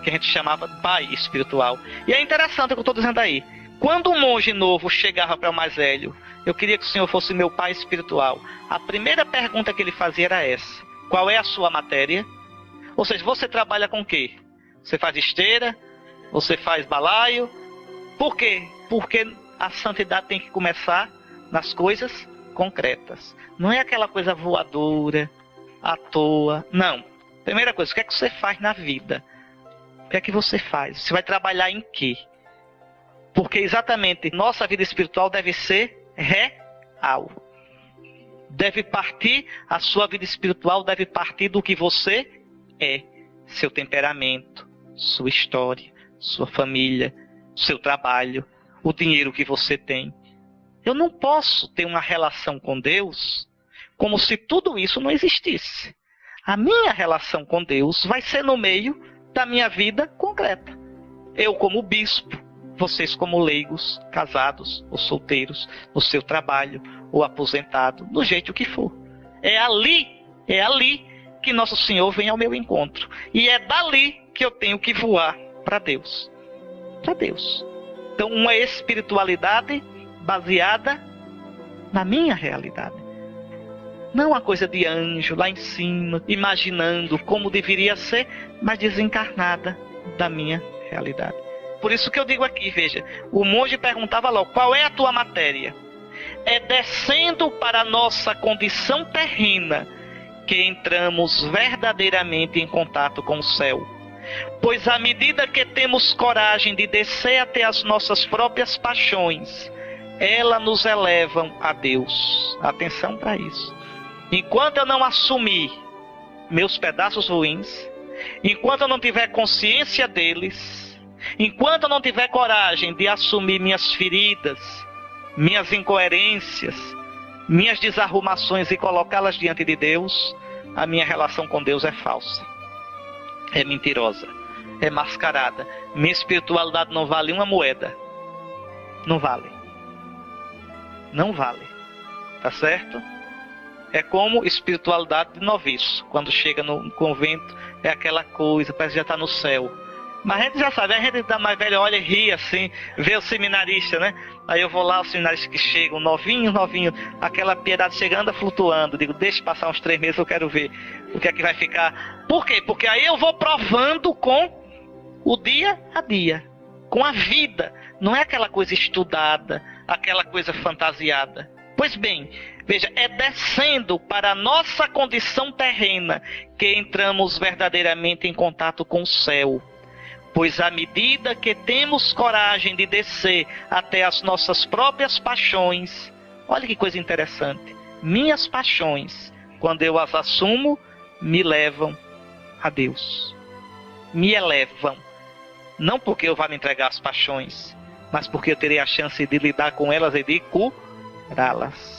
que a gente chamava pai espiritual. E é interessante o que eu estou dizendo aí. Quando um monge novo chegava para o mais velho, eu queria que o senhor fosse meu pai espiritual. A primeira pergunta que ele fazia era essa: qual é a sua matéria? Ou seja, você trabalha com o quê? Você faz esteira? Você faz balaio? Por quê? Porque a santidade tem que começar nas coisas concretas. Não é aquela coisa voadora, à toa. Não. Primeira coisa, o que é que você faz na vida? O que é que você faz? Você vai trabalhar em quê? Porque exatamente nossa vida espiritual deve ser real. A sua vida espiritual deve partir do que você é. Seu temperamento, sua história, sua família, seu trabalho, o dinheiro que você tem. Eu não posso ter uma relação com Deus como se tudo isso não existisse. A minha relação com Deus vai ser no meio da minha vida concreta. Eu como bispo, vocês como leigos, casados ou solteiros, no seu trabalho ou aposentado, do jeito que for. É ali que Nosso Senhor vem ao meu encontro. E é dali que eu tenho que voar para Deus. Para Deus. Então, uma espiritualidade baseada na minha realidade. Não uma coisa de anjo lá em cima, imaginando como deveria ser, mas desencarnada da minha realidade. Por isso que eu digo aqui, veja, o monge perguntava logo, qual é a tua matéria? É descendo para a nossa condição terrena que entramos verdadeiramente em contato com o céu. Pois à medida que temos coragem de descer até as nossas próprias paixões, elas nos elevam a Deus. Atenção para isso. Enquanto eu não assumir meus pedaços ruins, enquanto eu não tiver consciência deles, enquanto eu não tiver coragem de assumir minhas feridas, minhas incoerências, minhas desarrumações e colocá-las diante de Deus, a minha relação com Deus é falsa, é mentirosa, é mascarada. Minha espiritualidade não vale uma moeda. Não vale. Não vale. Tá certo? É como espiritualidade de noviço. Quando chega no convento, é aquela coisa, parece que já está no céu. Mas a gente já sabe, a gente da mais velha olha e ri assim, vê o seminarista, né? Aí eu vou lá, os seminaristas que chegam, novinho, aquela piedade chegando, flutuando. Digo, deixa passar uns 3 meses, eu quero ver o que é que vai ficar. Por quê? Porque aí eu vou provando com o dia a dia, com a vida. Não é aquela coisa estudada, aquela coisa fantasiada. Pois bem, veja, é descendo para a nossa condição terrena que entramos verdadeiramente em contato com o céu. Pois à medida que temos coragem de descer até as nossas próprias paixões, olha que coisa interessante, minhas paixões, quando eu as assumo, me levam a Deus. Me elevam. Não porque eu vá me entregar às paixões, mas porque eu terei a chance de lidar com elas e de curá-las.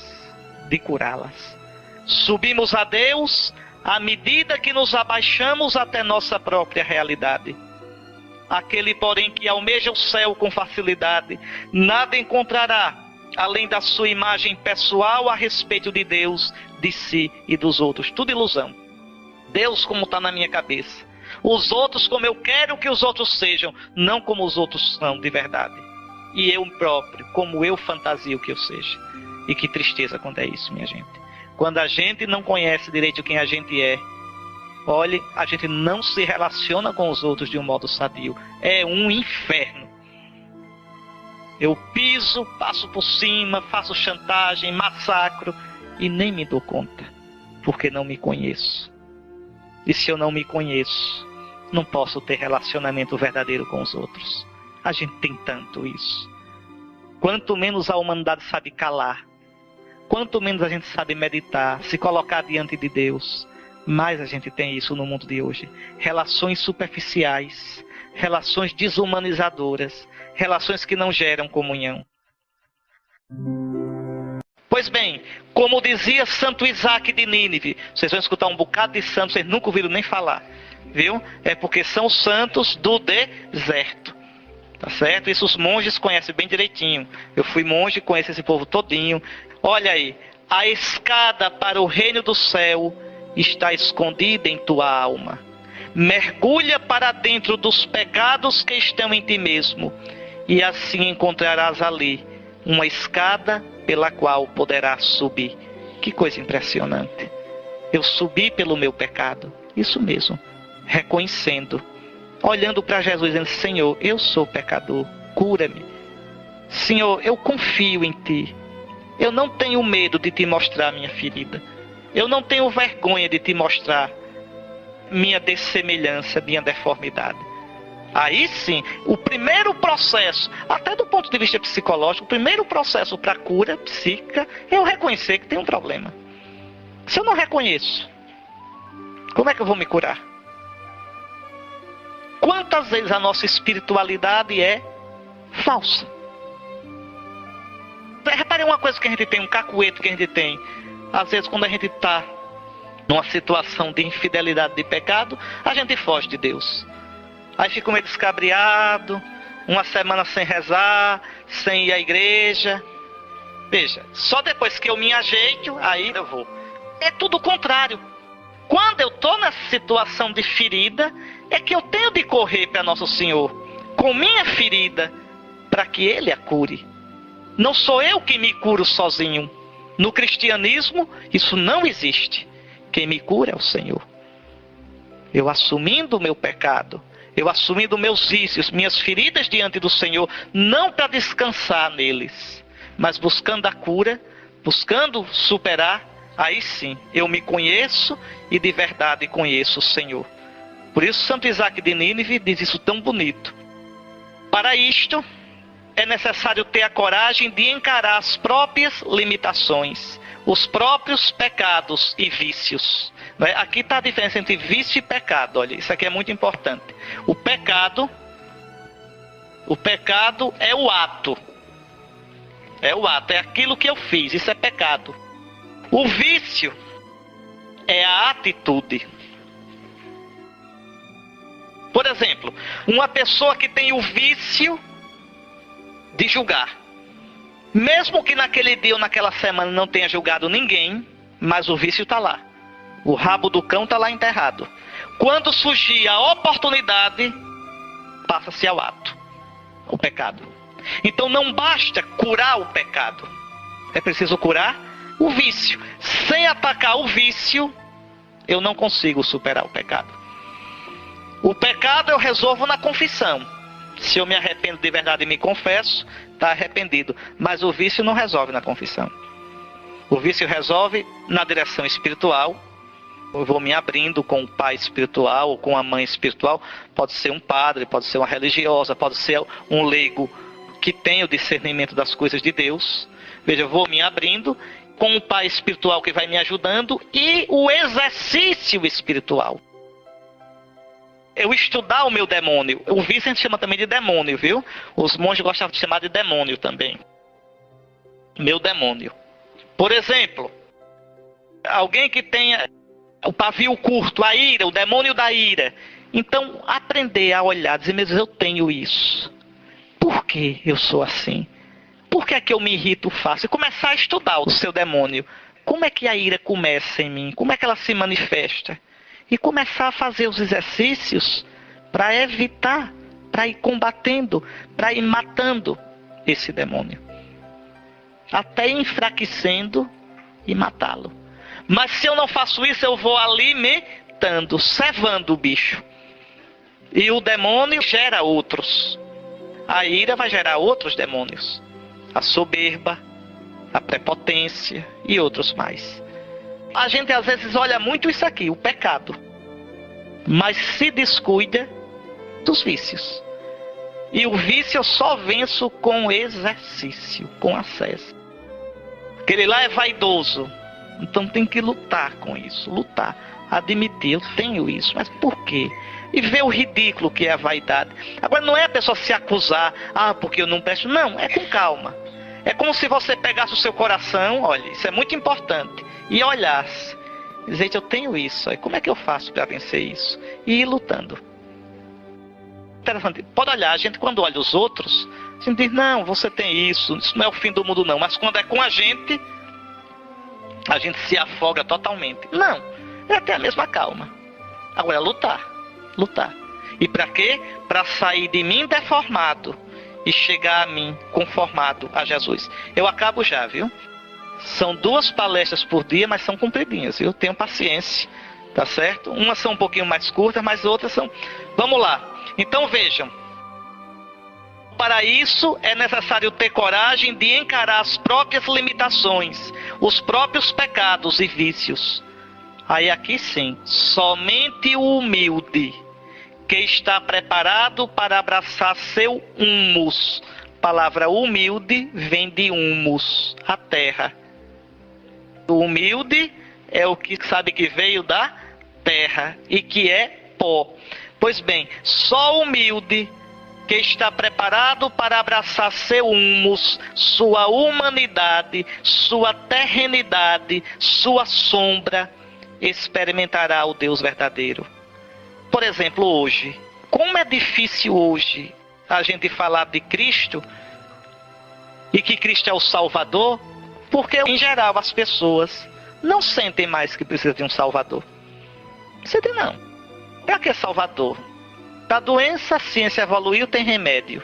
Subimos a Deus à medida que nos abaixamos até nossa própria realidade. Aquele, porém, que almeja o céu com facilidade, nada encontrará além da sua imagem pessoal a respeito de Deus, de si e dos outros. Tudo ilusão. Deus como está na minha cabeça. Os outros como eu quero que os outros sejam, não como os outros são de verdade. E eu próprio, como eu fantasio que eu seja. E que tristeza quando é isso, minha gente. Quando a gente não conhece direito quem a gente é, olhe, a gente não se relaciona com os outros de um modo sadio. É um inferno. Eu piso, passo por cima, faço chantagem, massacro e nem me dou conta, porque não me conheço. E se eu não me conheço, não posso ter relacionamento verdadeiro com os outros. A gente tem tanto isso. Quanto menos a humanidade sabe calar, quanto menos a gente sabe meditar, se colocar diante de Deus, mais a gente tem isso no mundo de hoje. Relações superficiais, relações desumanizadoras, relações que não geram comunhão. Pois bem, como dizia Santo Isaac de Nínive, vocês vão escutar um bocado de santos, vocês nunca ouviram nem falar, viu? É porque são santos do deserto, tá certo? Isso os monges conhecem bem direitinho. Eu fui monge, conheço esse povo todinho. Olha aí, a escada para o reino do céu está escondida em tua alma. Mergulha para dentro dos pecados que estão em ti mesmo, e assim encontrarás ali uma escada pela qual poderás subir. Que coisa impressionante. Eu subi pelo meu pecado, isso mesmo, reconhecendo, olhando para Jesus, dizendo, Senhor, eu sou pecador, cura-me. Senhor, eu confio em ti. Eu não tenho medo de te mostrar minha ferida. Eu não tenho vergonha de te mostrar minha dessemelhança, minha deformidade. Aí sim, o primeiro processo, até do ponto de vista psicológico, o primeiro processo para a cura psíquica é eu reconhecer que tem um problema. Se eu não reconheço, como é que eu vou me curar? Quantas vezes a nossa espiritualidade é falsa? Reparem uma coisa que a gente tem, um cacueto que a gente tem. Às vezes quando a gente está numa situação de infidelidade, de pecado, a gente foge de Deus. Aí fica meio descabriado, uma semana sem rezar, sem ir à igreja. Veja, só depois que eu me ajeito, aí eu vou. É tudo o contrário. quando eu estou nessa situação de ferida, é que eu tenho de correr para Nosso Senhor com minha ferida, para que Ele a cure. Não sou eu que me curo sozinho. No cristianismo, isso não existe. Quem me cura é o Senhor. Eu assumindo o meu pecado, eu assumindo meus vícios, minhas feridas diante do Senhor, não para descansar neles, mas buscando a cura, buscando superar, aí sim, eu me conheço e de verdade conheço o Senhor. Por isso Santo Isaac de Nínive diz isso tão bonito. Para isto, é necessário ter a coragem de encarar as próprias limitações, os próprios pecados e vícios. Aqui está a diferença entre vício e pecado. Olha, isso aqui é muito importante. O pecado é o ato. É o ato, é aquilo que eu fiz, isso é pecado. O vício é a atitude. Por exemplo, uma pessoa que tem o vício de julgar. Mesmo que naquele dia ou naquela semana não tenha julgado ninguém, mas o vício está lá. O rabo do cão está lá enterrado. Quando surgir a oportunidade, passa-se ao ato, o pecado. Então não basta curar o pecado, é preciso curar o vício. Sem atacar o vício, eu não consigo superar o pecado. O pecado eu resolvo na confissão. Se eu me arrependo de verdade e me confesso, está arrependido. Mas o vício não resolve na confissão. O vício resolve na direção espiritual. Eu vou me abrindo com o pai espiritual ou com a mãe espiritual. Pode ser um padre, pode ser uma religiosa, pode ser um leigo que tem o discernimento das coisas de Deus. Veja, eu vou me abrindo com o pai espiritual que vai me ajudando e o exercício espiritual. Eu estudar o meu demônio. O vício a gente chama também de demônio, viu? Os monges gostavam de chamar de demônio também. Meu demônio. Por exemplo, alguém que tenha o pavio curto, a ira, o demônio da ira. Então, aprender a olhar, dizer, meu Deus, eu tenho isso. Por que eu sou assim? Por que é que eu me irrito fácil? E começar a estudar o seu demônio. Como é que a ira começa em mim? Como é que ela se manifesta? E começar a fazer os exercícios para evitar, para ir combatendo, para ir matando esse demônio. Até enfraquecendo e matá-lo. Mas se eu não faço isso, eu vou alimentando, cevando o bicho. E o demônio gera outros. A ira vai gerar outros demônios. A soberba, a prepotência e outros mais. A gente às vezes olha muito isso aqui, o pecado. Mas se descuida dos vícios. E o vício eu só venço com exercício, com acesso. Aquele lá é vaidoso. Então tem que lutar com isso, lutar, admitir, eu tenho isso, mas por quê? E ver o ridículo que é a vaidade. Agora não é a pessoa se acusar, porque eu não presto, não, é com calma. É como se você pegasse o seu coração, olha, isso é muito importante, e olhasse, dizer, eu tenho isso, aí como é que eu faço para vencer isso? E ir lutando. Interessante, pode olhar, a gente quando olha os outros, a gente diz, não, você tem isso não é o fim do mundo não, mas quando é com a gente se afoga totalmente. Não, é ter a mesma calma. Agora, lutar. E para quê? Para sair de mim deformado e chegar a mim conformado a Jesus. Eu acabo já, viu? São 2 palestras por dia, mas são compridinhas, viu? Tenham paciência, tá certo? Umas são um pouquinho mais curtas, mas outras são... Vamos lá. Então vejam. Para isso é necessário ter coragem de encarar as próprias limitações, os próprios pecados e vícios. Aí aqui sim, somente o humilde, que está preparado para abraçar seu humus. A palavra humilde vem de humus, a terra. O humilde é o que sabe que veio da terra e que é pó. Pois bem, só o humilde que está preparado para abraçar seu humus, sua humanidade, sua terrenidade, sua sombra, experimentará o Deus verdadeiro. Por exemplo, hoje, como é difícil hoje a gente falar de Cristo e que Cristo é o Salvador, porque em geral as pessoas não sentem mais que precisam de um Salvador. Você diz não. Para que Salvador? Para a doença, a ciência evoluiu, tem remédio.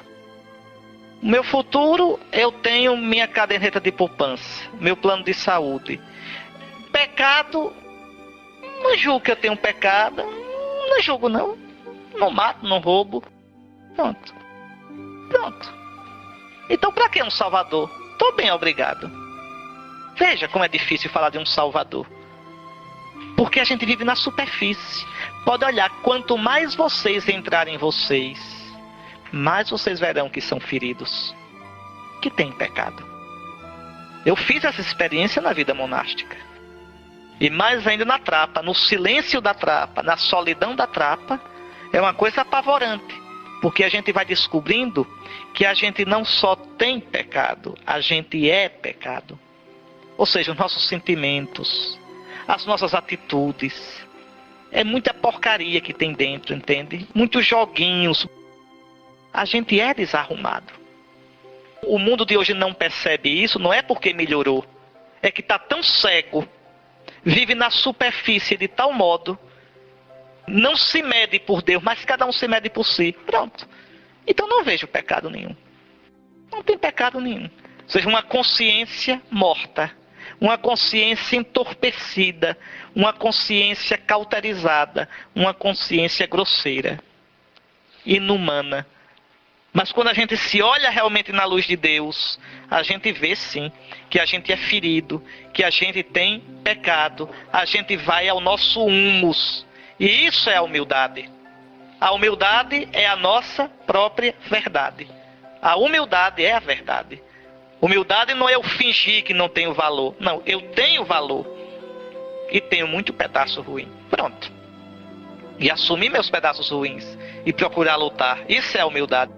No meu futuro, eu tenho minha caderneta de poupança, meu plano de saúde. Pecado, não julgo que eu tenho pecado, não julgo não. Não mato, não roubo. Pronto. Então para que um Salvador? Tô bem, obrigado. Veja como é difícil falar de um Salvador. Porque a gente vive na superfície. Pode olhar, quanto mais vocês entrarem em vocês, mais vocês verão que são feridos, que têm pecado. Eu fiz essa experiência na vida monástica. E mais ainda na trapa, no silêncio da trapa, na solidão da trapa, é uma coisa apavorante. Porque a gente vai descobrindo que a gente não só tem pecado, a gente é pecado. Ou seja, os nossos sentimentos, as nossas atitudes. É muita porcaria que tem dentro, entende? Muitos joguinhos. A gente é desarrumado. O mundo de hoje não percebe isso, não é porque melhorou. É que está tão cego, vive na superfície de tal modo, não se mede por Deus, mas cada um se mede por si. Pronto. Então não vejo pecado nenhum. Não tem pecado nenhum. Ou seja, uma consciência morta. Uma consciência entorpecida. Uma consciência cauterizada. Uma consciência grosseira. Inumana. Mas quando a gente se olha realmente na luz de Deus, a gente vê sim que a gente é ferido, que a gente tem pecado, a gente vai ao nosso humus. E isso é a humildade. A humildade é a nossa própria verdade. A humildade é a verdade. Humildade não é eu fingir que não tenho valor. Não, eu tenho valor. E tenho muito pedaço ruim. Pronto. E assumir meus pedaços ruins. E procurar lutar. Isso é a humildade.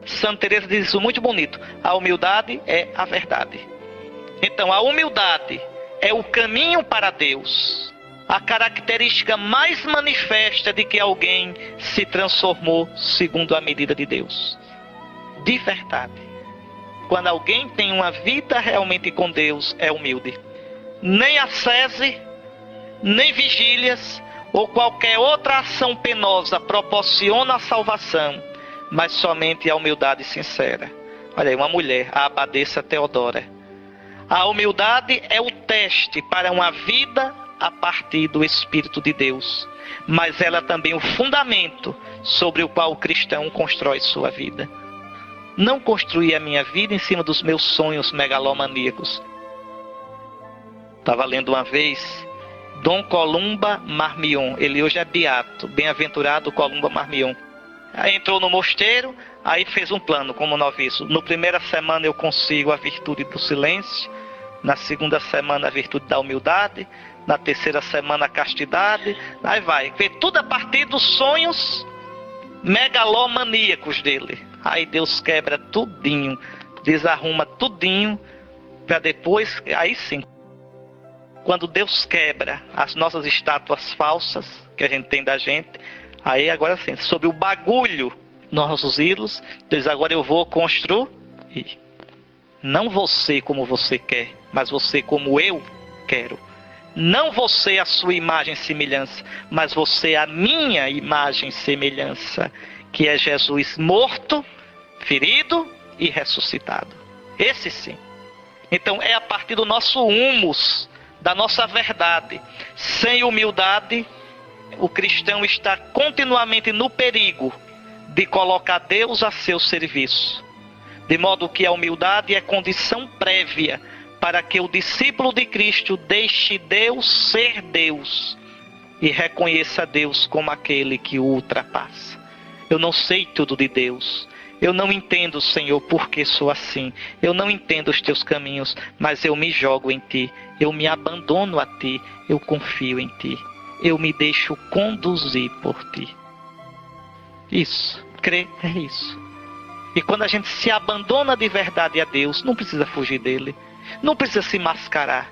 Santa Teresa diz isso muito bonito. A humildade é a verdade. Então, a humildade é o caminho para Deus. A característica mais manifesta de que alguém se transformou segundo a medida de Deus. De verdade. Quando alguém tem uma vida realmente com Deus, é humilde. Nem ascese, nem vigílias ou qualquer outra ação penosa proporciona a salvação, mas somente a humildade sincera. Olha aí, uma mulher, a abadesa Teodora. A humildade é o teste para uma vida a partir do Espírito de Deus, mas ela também é o fundamento sobre o qual o cristão constrói sua vida. Não construir a minha vida em cima dos meus sonhos megalomaníacos. Estava lendo uma vez Dom Columba Marmion, ele hoje é beato, bem-aventurado Columba Marmion. Aí entrou no mosteiro, aí fez um plano como noviço. No primeira semana eu consigo a virtude do silêncio, na segunda semana a virtude da humildade, na terceira semana a castidade, aí vai. Vê tudo a partir dos sonhos megalomaníacos dele. Aí Deus quebra tudinho, desarruma tudinho, para depois, aí sim, quando Deus quebra as nossas estátuas falsas que a gente tem da gente, aí agora sim, sobre o bagulho, nossos ídolos, diz, agora eu vou construir. Não você como você quer, mas você como eu quero. Não você a sua imagem e semelhança, mas você a minha imagem e semelhança, que é Jesus morto, ferido e ressuscitado. Esse sim. Então é a partir do nosso humus, da nossa verdade. Sem humildade, o cristão está continuamente no perigo de colocar Deus a seu serviço. De modo que a humildade é condição prévia para que o discípulo de Cristo deixe Deus ser Deus e reconheça Deus como aquele que o ultrapassa. Eu não sei tudo de Deus. Eu não entendo, Senhor, por que sou assim. Eu não entendo os teus caminhos, mas eu me jogo em ti. Eu me abandono a ti. Eu confio em ti. Eu me deixo conduzir por ti. Isso, crer é isso. E quando a gente se abandona de verdade a Deus, não precisa fugir dele. Não precisa se mascarar.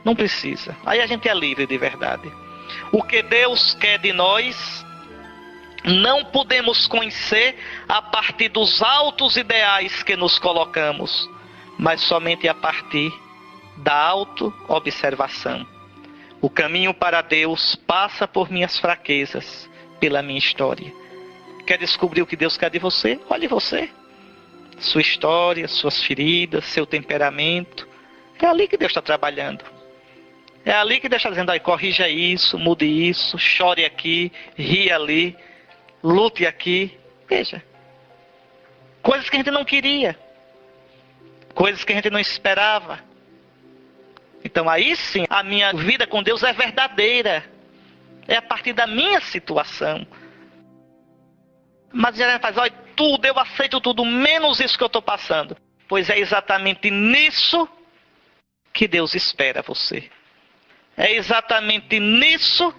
Não precisa. Aí a gente é livre de verdade. O que Deus quer de nós, não podemos conhecer a partir dos altos ideais que nos colocamos, mas somente a partir da auto-observação. O caminho para Deus passa por minhas fraquezas, pela minha história. Quer descobrir o que Deus quer de você? Olhe você. Sua história, suas feridas, seu temperamento. É ali que Deus está trabalhando. É ali que Deus está dizendo, corrija isso, mude isso, chore aqui, ri ali, lute aqui. Veja. Coisas que a gente não queria. Coisas que a gente não esperava. Então aí sim, a minha vida com Deus é verdadeira. É a partir da minha situação. Mas já faz, olha, tudo, eu aceito tudo, menos isso que eu estou passando. Pois é exatamente nisso que Deus espera você. É exatamente nisso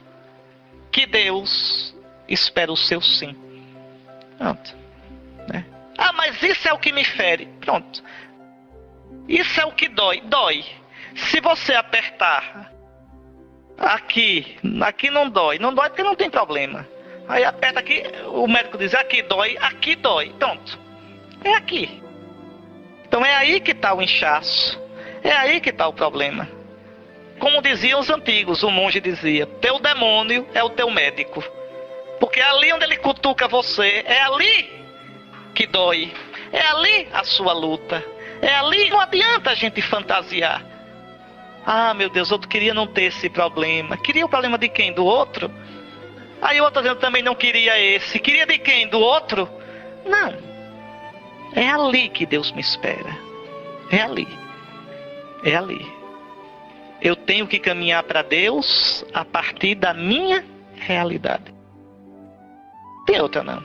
que Deus espera o seu sim. Pronto. Né? Ah, mas isso é o que me fere. Pronto. Isso é o que dói. Dói. Se você apertar aqui não dói. Não dói porque não tem problema. Aí aperta aqui, o médico diz, aqui dói. Pronto. É aqui. Então é aí que está o inchaço. É aí que está o problema. Como diziam os antigos, o monge dizia, teu demônio é o teu médico. Porque é ali onde ele cutuca você, é ali que dói. É ali a sua luta. É ali, não adianta a gente fantasiar. Ah, meu Deus, outro queria não ter esse problema. Queria o problema de quem? Do outro? Aí o outro também não queria esse. Queria de quem? Do outro? Não. É ali que Deus me espera. É ali. É ali. Eu tenho que caminhar para Deus a partir da minha realidade. Tem outra não.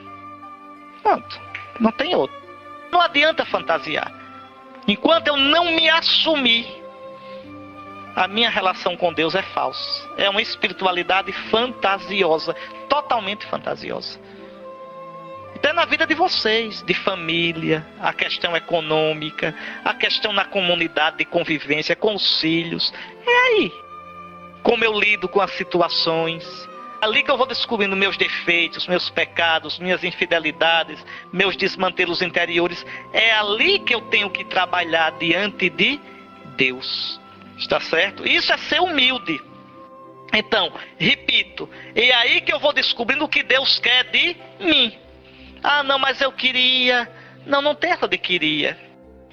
Pronto. Não tem outra. Não adianta fantasiar. Enquanto eu não me assumir, a minha relação com Deus é falsa. É uma espiritualidade fantasiosa. Totalmente fantasiosa. Então é na vida de vocês, de família, a questão econômica, a questão na comunidade de convivência, com os filhos. É aí. Como eu lido com as situações. Ali que eu vou descobrindo meus defeitos, meus pecados, minhas infidelidades, meus desmantelos interiores. É ali que eu tenho que trabalhar diante de Deus. Está certo? Isso é ser humilde. Então, repito, é aí que eu vou descobrindo o que Deus quer de mim. Ah, não, mas eu queria. Não tem essa de queria.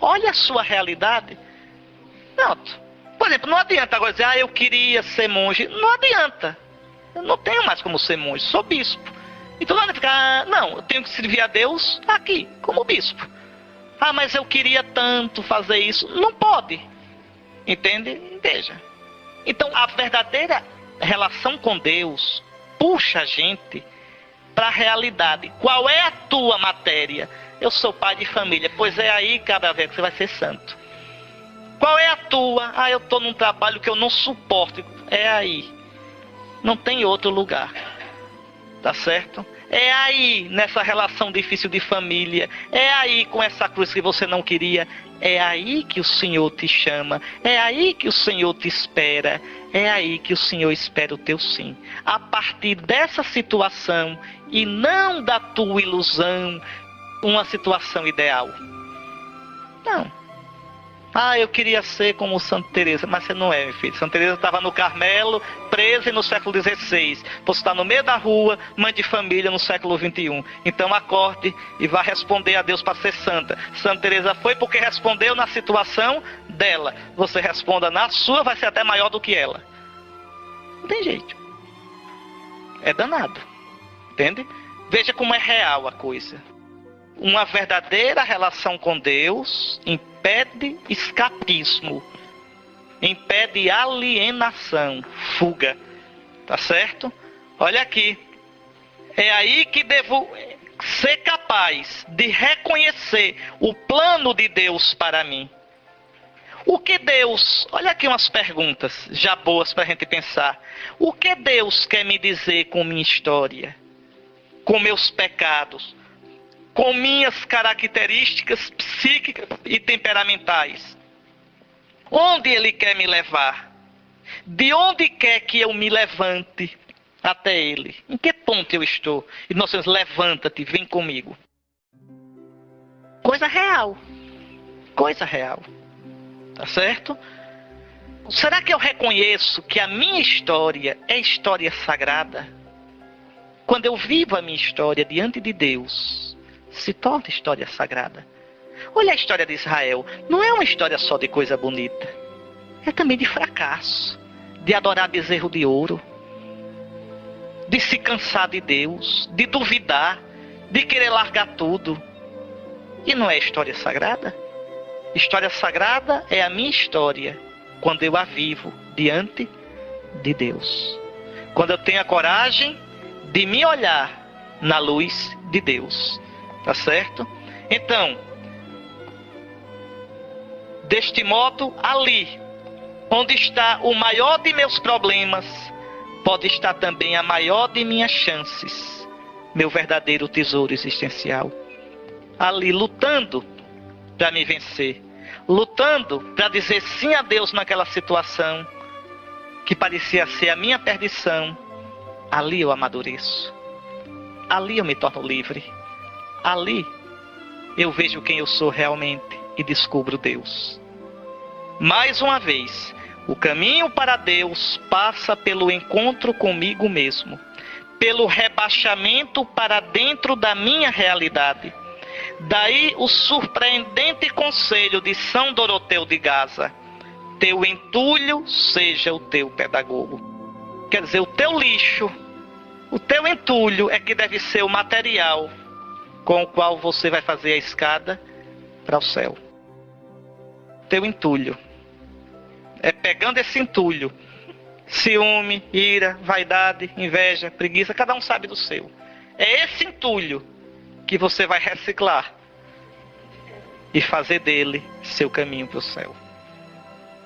Olha a sua realidade. Pronto. Por exemplo, não adianta agora dizer, eu queria ser monge. Não adianta. Eu não tenho mais como ser monge, sou bispo. Então não adianta ficar, eu tenho que servir a Deus aqui, como bispo. Ah, mas eu queria tanto fazer isso. Não pode. Entende? Veja. Então a verdadeira relação com Deus puxa a gente para a realidade. Qual é a tua matéria? Eu sou pai de família. Pois é aí, cabra velho, que você vai ser santo. Qual é a tua? Ah, eu estou num trabalho que eu não suporto. É aí. Não tem outro lugar. Tá certo? É aí, nessa relação difícil de família. É aí, com essa cruz que você não queria. É aí que o Senhor te chama. É aí que o Senhor te espera. É aí que o Senhor espera o teu sim. A partir dessa situação e não da tua ilusão, uma situação ideal. Não. Ah, eu queria ser como Santa Teresa, mas você não é, meu filho. Santa Teresa estava no Carmelo, presa no século XVI. Você está no meio da rua, mãe de família no século XXI. Então acorde e vá responder a Deus para ser santa. Santa Teresa foi porque respondeu na situação dela. Você responda na sua, vai ser até maior do que ela. Não tem jeito. É danado. Entende? Veja como é real a coisa. Uma verdadeira relação com Deus impede escapismo, impede alienação, fuga, tá certo? Olha aqui, é aí que devo ser capaz de reconhecer o plano de Deus para mim. O que Deus, olha aqui umas perguntas já boas para a gente pensar. O que Deus quer me dizer com minha história, com meus pecados, com minhas características psíquicas e temperamentais? Onde Ele quer me levar? De onde quer que eu me levante até Ele? Em que ponto eu estou? E nós dizemos, levanta-te, vem comigo. Coisa real. Coisa real. Tá certo? Será que eu reconheço que a minha história é história sagrada? Quando eu vivo a minha história diante de Deus, se torna história sagrada. Olha a história de Israel. Não é uma história só de coisa bonita. É também de fracasso, de adorar bezerro de ouro, de se cansar de Deus, de duvidar, de querer largar tudo. E não é história sagrada? História sagrada é a minha história quando eu a vivo diante de Deus. Quando eu tenho a coragem de me olhar na luz de Deus. Tá certo? Então, deste modo, ali, onde está o maior de meus problemas, pode estar também a maior de minhas chances, meu verdadeiro tesouro existencial. Ali, lutando para me vencer, lutando para dizer sim a Deus naquela situação que parecia ser a minha perdição, ali eu amadureço. Ali eu me torno livre. Ali eu vejo quem eu sou realmente e descubro Deus. Mais uma vez, o caminho para Deus passa pelo encontro comigo mesmo, pelo rebaixamento para dentro da minha realidade. Daí o surpreendente conselho de São Doroteu de Gaza: teu entulho seja o teu pedagogo. Quer dizer, o teu lixo, o teu entulho é que deve ser o material com o qual você vai fazer a escada para o céu. Teu entulho. É pegando esse entulho, ciúme, ira, vaidade, inveja, preguiça, cada um sabe do seu. É esse entulho que você vai reciclar e fazer dele seu caminho para o céu.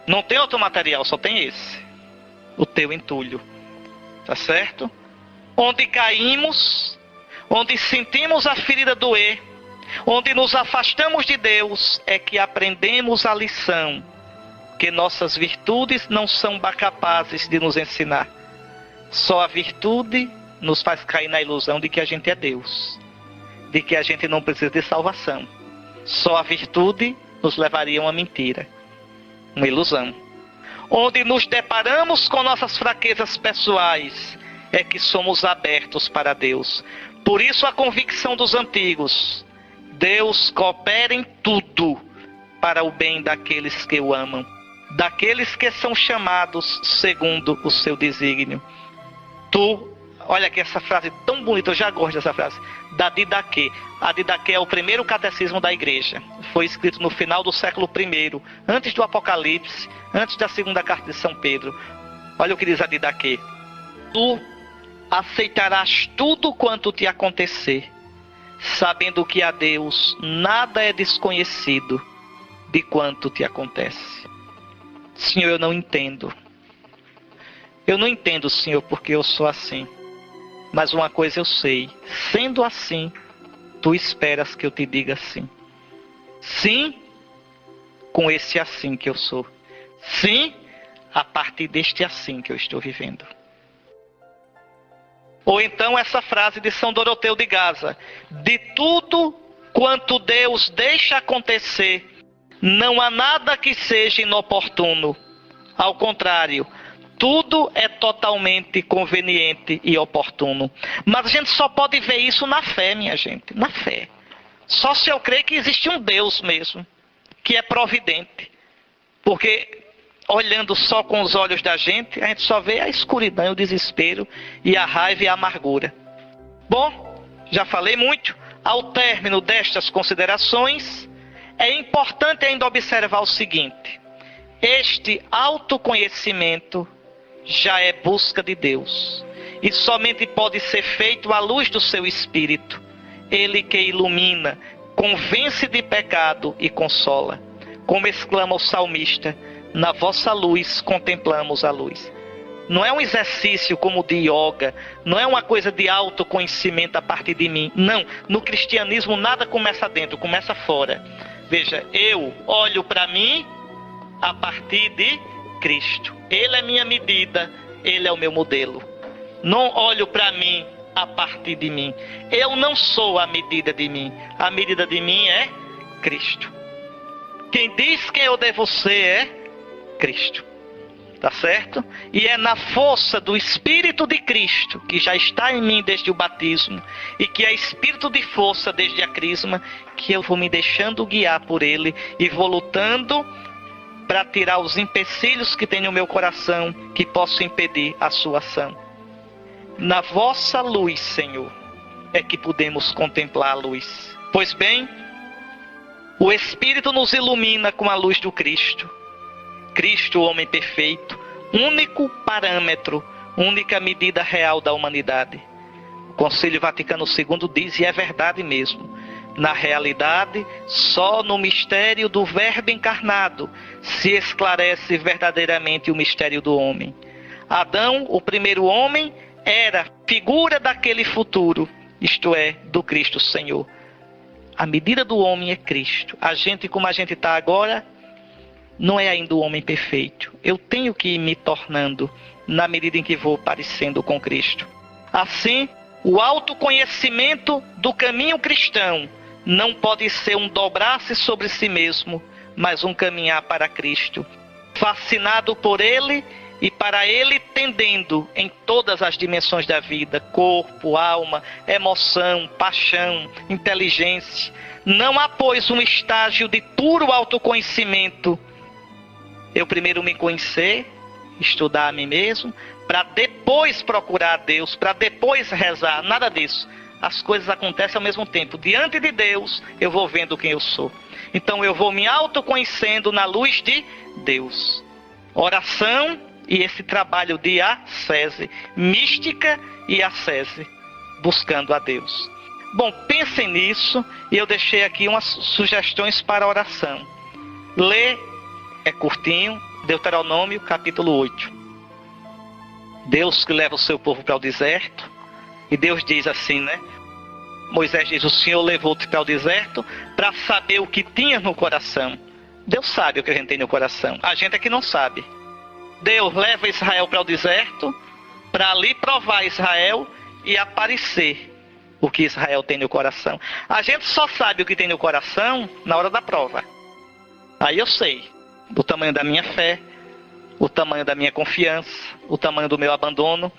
Não tem outro material, só tem esse. O teu entulho. Tá certo? Onde caímos, onde sentimos a ferida doer, onde nos afastamos de Deus, é que aprendemos a lição que nossas virtudes não são capazes de nos ensinar. Só a virtude nos faz cair na ilusão de que a gente é Deus, de que a gente não precisa de salvação. Só a virtude nos levaria a uma mentira, uma ilusão. Onde nos deparamos com nossas fraquezas pessoais, é que somos abertos para Deus. Por isso a convicção dos antigos: Deus coopera em tudo para o bem daqueles que o amam, daqueles que são chamados segundo o seu desígnio. Olha aqui essa frase tão bonita, eu já gosto dessa frase, da Didaquê. A Didaquê é o primeiro catecismo da igreja. Foi escrito no final do século I, antes do Apocalipse, antes da segunda carta de São Pedro. Olha o que diz a Didaquê: tu aceitarás tudo quanto te acontecer, sabendo que a Deus nada é desconhecido de quanto te acontece. Senhor, eu não entendo. Eu não entendo, Senhor, porque eu sou assim. Mas uma coisa eu sei: sendo assim, tu esperas que eu te diga sim. Sim, com esse assim que eu sou. Sim, a partir deste assim que eu estou vivendo. Ou então essa frase de São Doroteu de Gaza: de tudo quanto Deus deixa acontecer, não há nada que seja inoportuno. Ao contrário, tudo é totalmente conveniente e oportuno. Mas a gente só pode ver isso na fé, minha gente. Na fé. Só se eu crer que existe um Deus mesmo, que é providente. Porque olhando só com os olhos da gente, a gente só vê a escuridão, o desespero e a raiva e a amargura. Bom, já falei muito. Ao término destas considerações, é importante ainda observar o seguinte: este autoconhecimento já é busca de Deus, e somente pode ser feito à luz do seu Espírito. Ele que ilumina, convence de pecado e consola. Como exclama o salmista: na vossa luz contemplamos a luz. Não é um exercício como de yoga, não é uma coisa de autoconhecimento a partir de mim. Não, no cristianismo nada começa dentro, começa fora. Veja, eu olho para mim a partir de Cristo. Ele é minha medida, Ele é o meu modelo. Não olho para mim a partir de mim. Eu não sou a medida de mim. A medida de mim é Cristo. Quem diz quem eu devo ser é Cristo. Tá certo? E é na força do Espírito de Cristo, que já está em mim desde o batismo, e que é Espírito de força desde a crisma, que eu vou me deixando guiar por Ele e vou lutando para tirar os empecilhos que tem no meu coração, que possam impedir a sua ação. Na vossa luz, Senhor, é que podemos contemplar a luz. Pois bem, o Espírito nos ilumina com a luz do Cristo. Cristo, o homem perfeito, único parâmetro, única medida real da humanidade. O Concílio Vaticano II diz, e é verdade mesmo, na realidade, só no mistério do Verbo encarnado se esclarece verdadeiramente o mistério do homem. Adão, o primeiro homem, era figura daquele futuro, isto é, do Cristo Senhor. A medida do homem é Cristo. A gente, como a gente está agora, não é ainda o homem perfeito. Eu tenho que ir me tornando na medida em que vou parecendo com Cristo. Assim, o autoconhecimento do caminho cristão não pode ser um dobrar-se sobre si mesmo, mas um caminhar para Cristo, fascinado por Ele e para Ele tendendo em todas as dimensões da vida, corpo, alma, emoção, paixão, inteligência. Não há, pois, um estágio de puro autoconhecimento. Eu primeiro me conhecer, estudar a mim mesmo, para depois procurar a Deus, para depois rezar. Nada disso. As coisas acontecem ao mesmo tempo. Diante de Deus, eu vou vendo quem eu sou. Então eu vou me autoconhecendo na luz de Deus. Oração e esse trabalho de ascese, mística e ascese, buscando a Deus. Bom, pensem nisso e eu deixei aqui umas sugestões para a oração. Lê, é curtinho, Deuteronômio capítulo 8. Deus que leva o seu povo para o deserto, e Deus diz assim, né? Moisés diz, o Senhor levou-te para o deserto para saber o que tinha no coração. Deus sabe o que a gente tem no coração, a gente é que não sabe. Deus leva Israel para o deserto para ali provar Israel e aparecer o que Israel tem no coração. A gente só sabe o que tem no coração na hora da prova. Aí eu sei o tamanho da minha fé, o tamanho da minha confiança, o tamanho do meu abandono.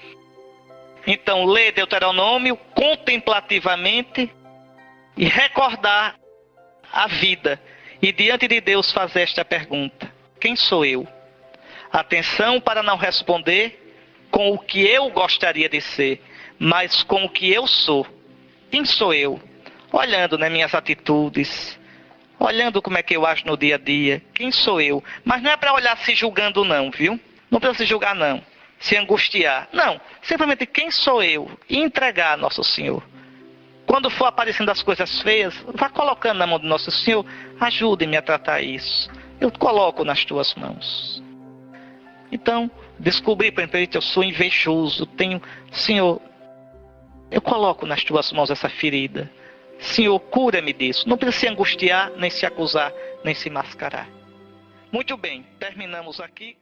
Então, ler Deuteronômio contemplativamente e recordar a vida. E diante de Deus fazer esta pergunta: quem sou eu? Atenção para não responder com o que eu gostaria de ser, mas com o que eu sou. Quem sou eu? Olhando, né, minhas atitudes, olhando como é que eu acho no dia a dia. Quem sou eu? Mas não é para olhar se julgando não, viu? Não precisa se julgar não, se angustiar. Não, simplesmente quem sou eu? E entregar a Nosso Senhor. Quando for aparecendo as coisas feias, vá colocando na mão do Nosso Senhor. Ajude-me a tratar isso. Eu coloco nas tuas mãos. Então, descobri, por exemplo, eu sou invejoso. Senhor, eu coloco nas tuas mãos essa ferida. Senhor, cura-me disso. Não precisa se angustiar, nem se acusar, nem se mascarar. Muito bem, terminamos aqui.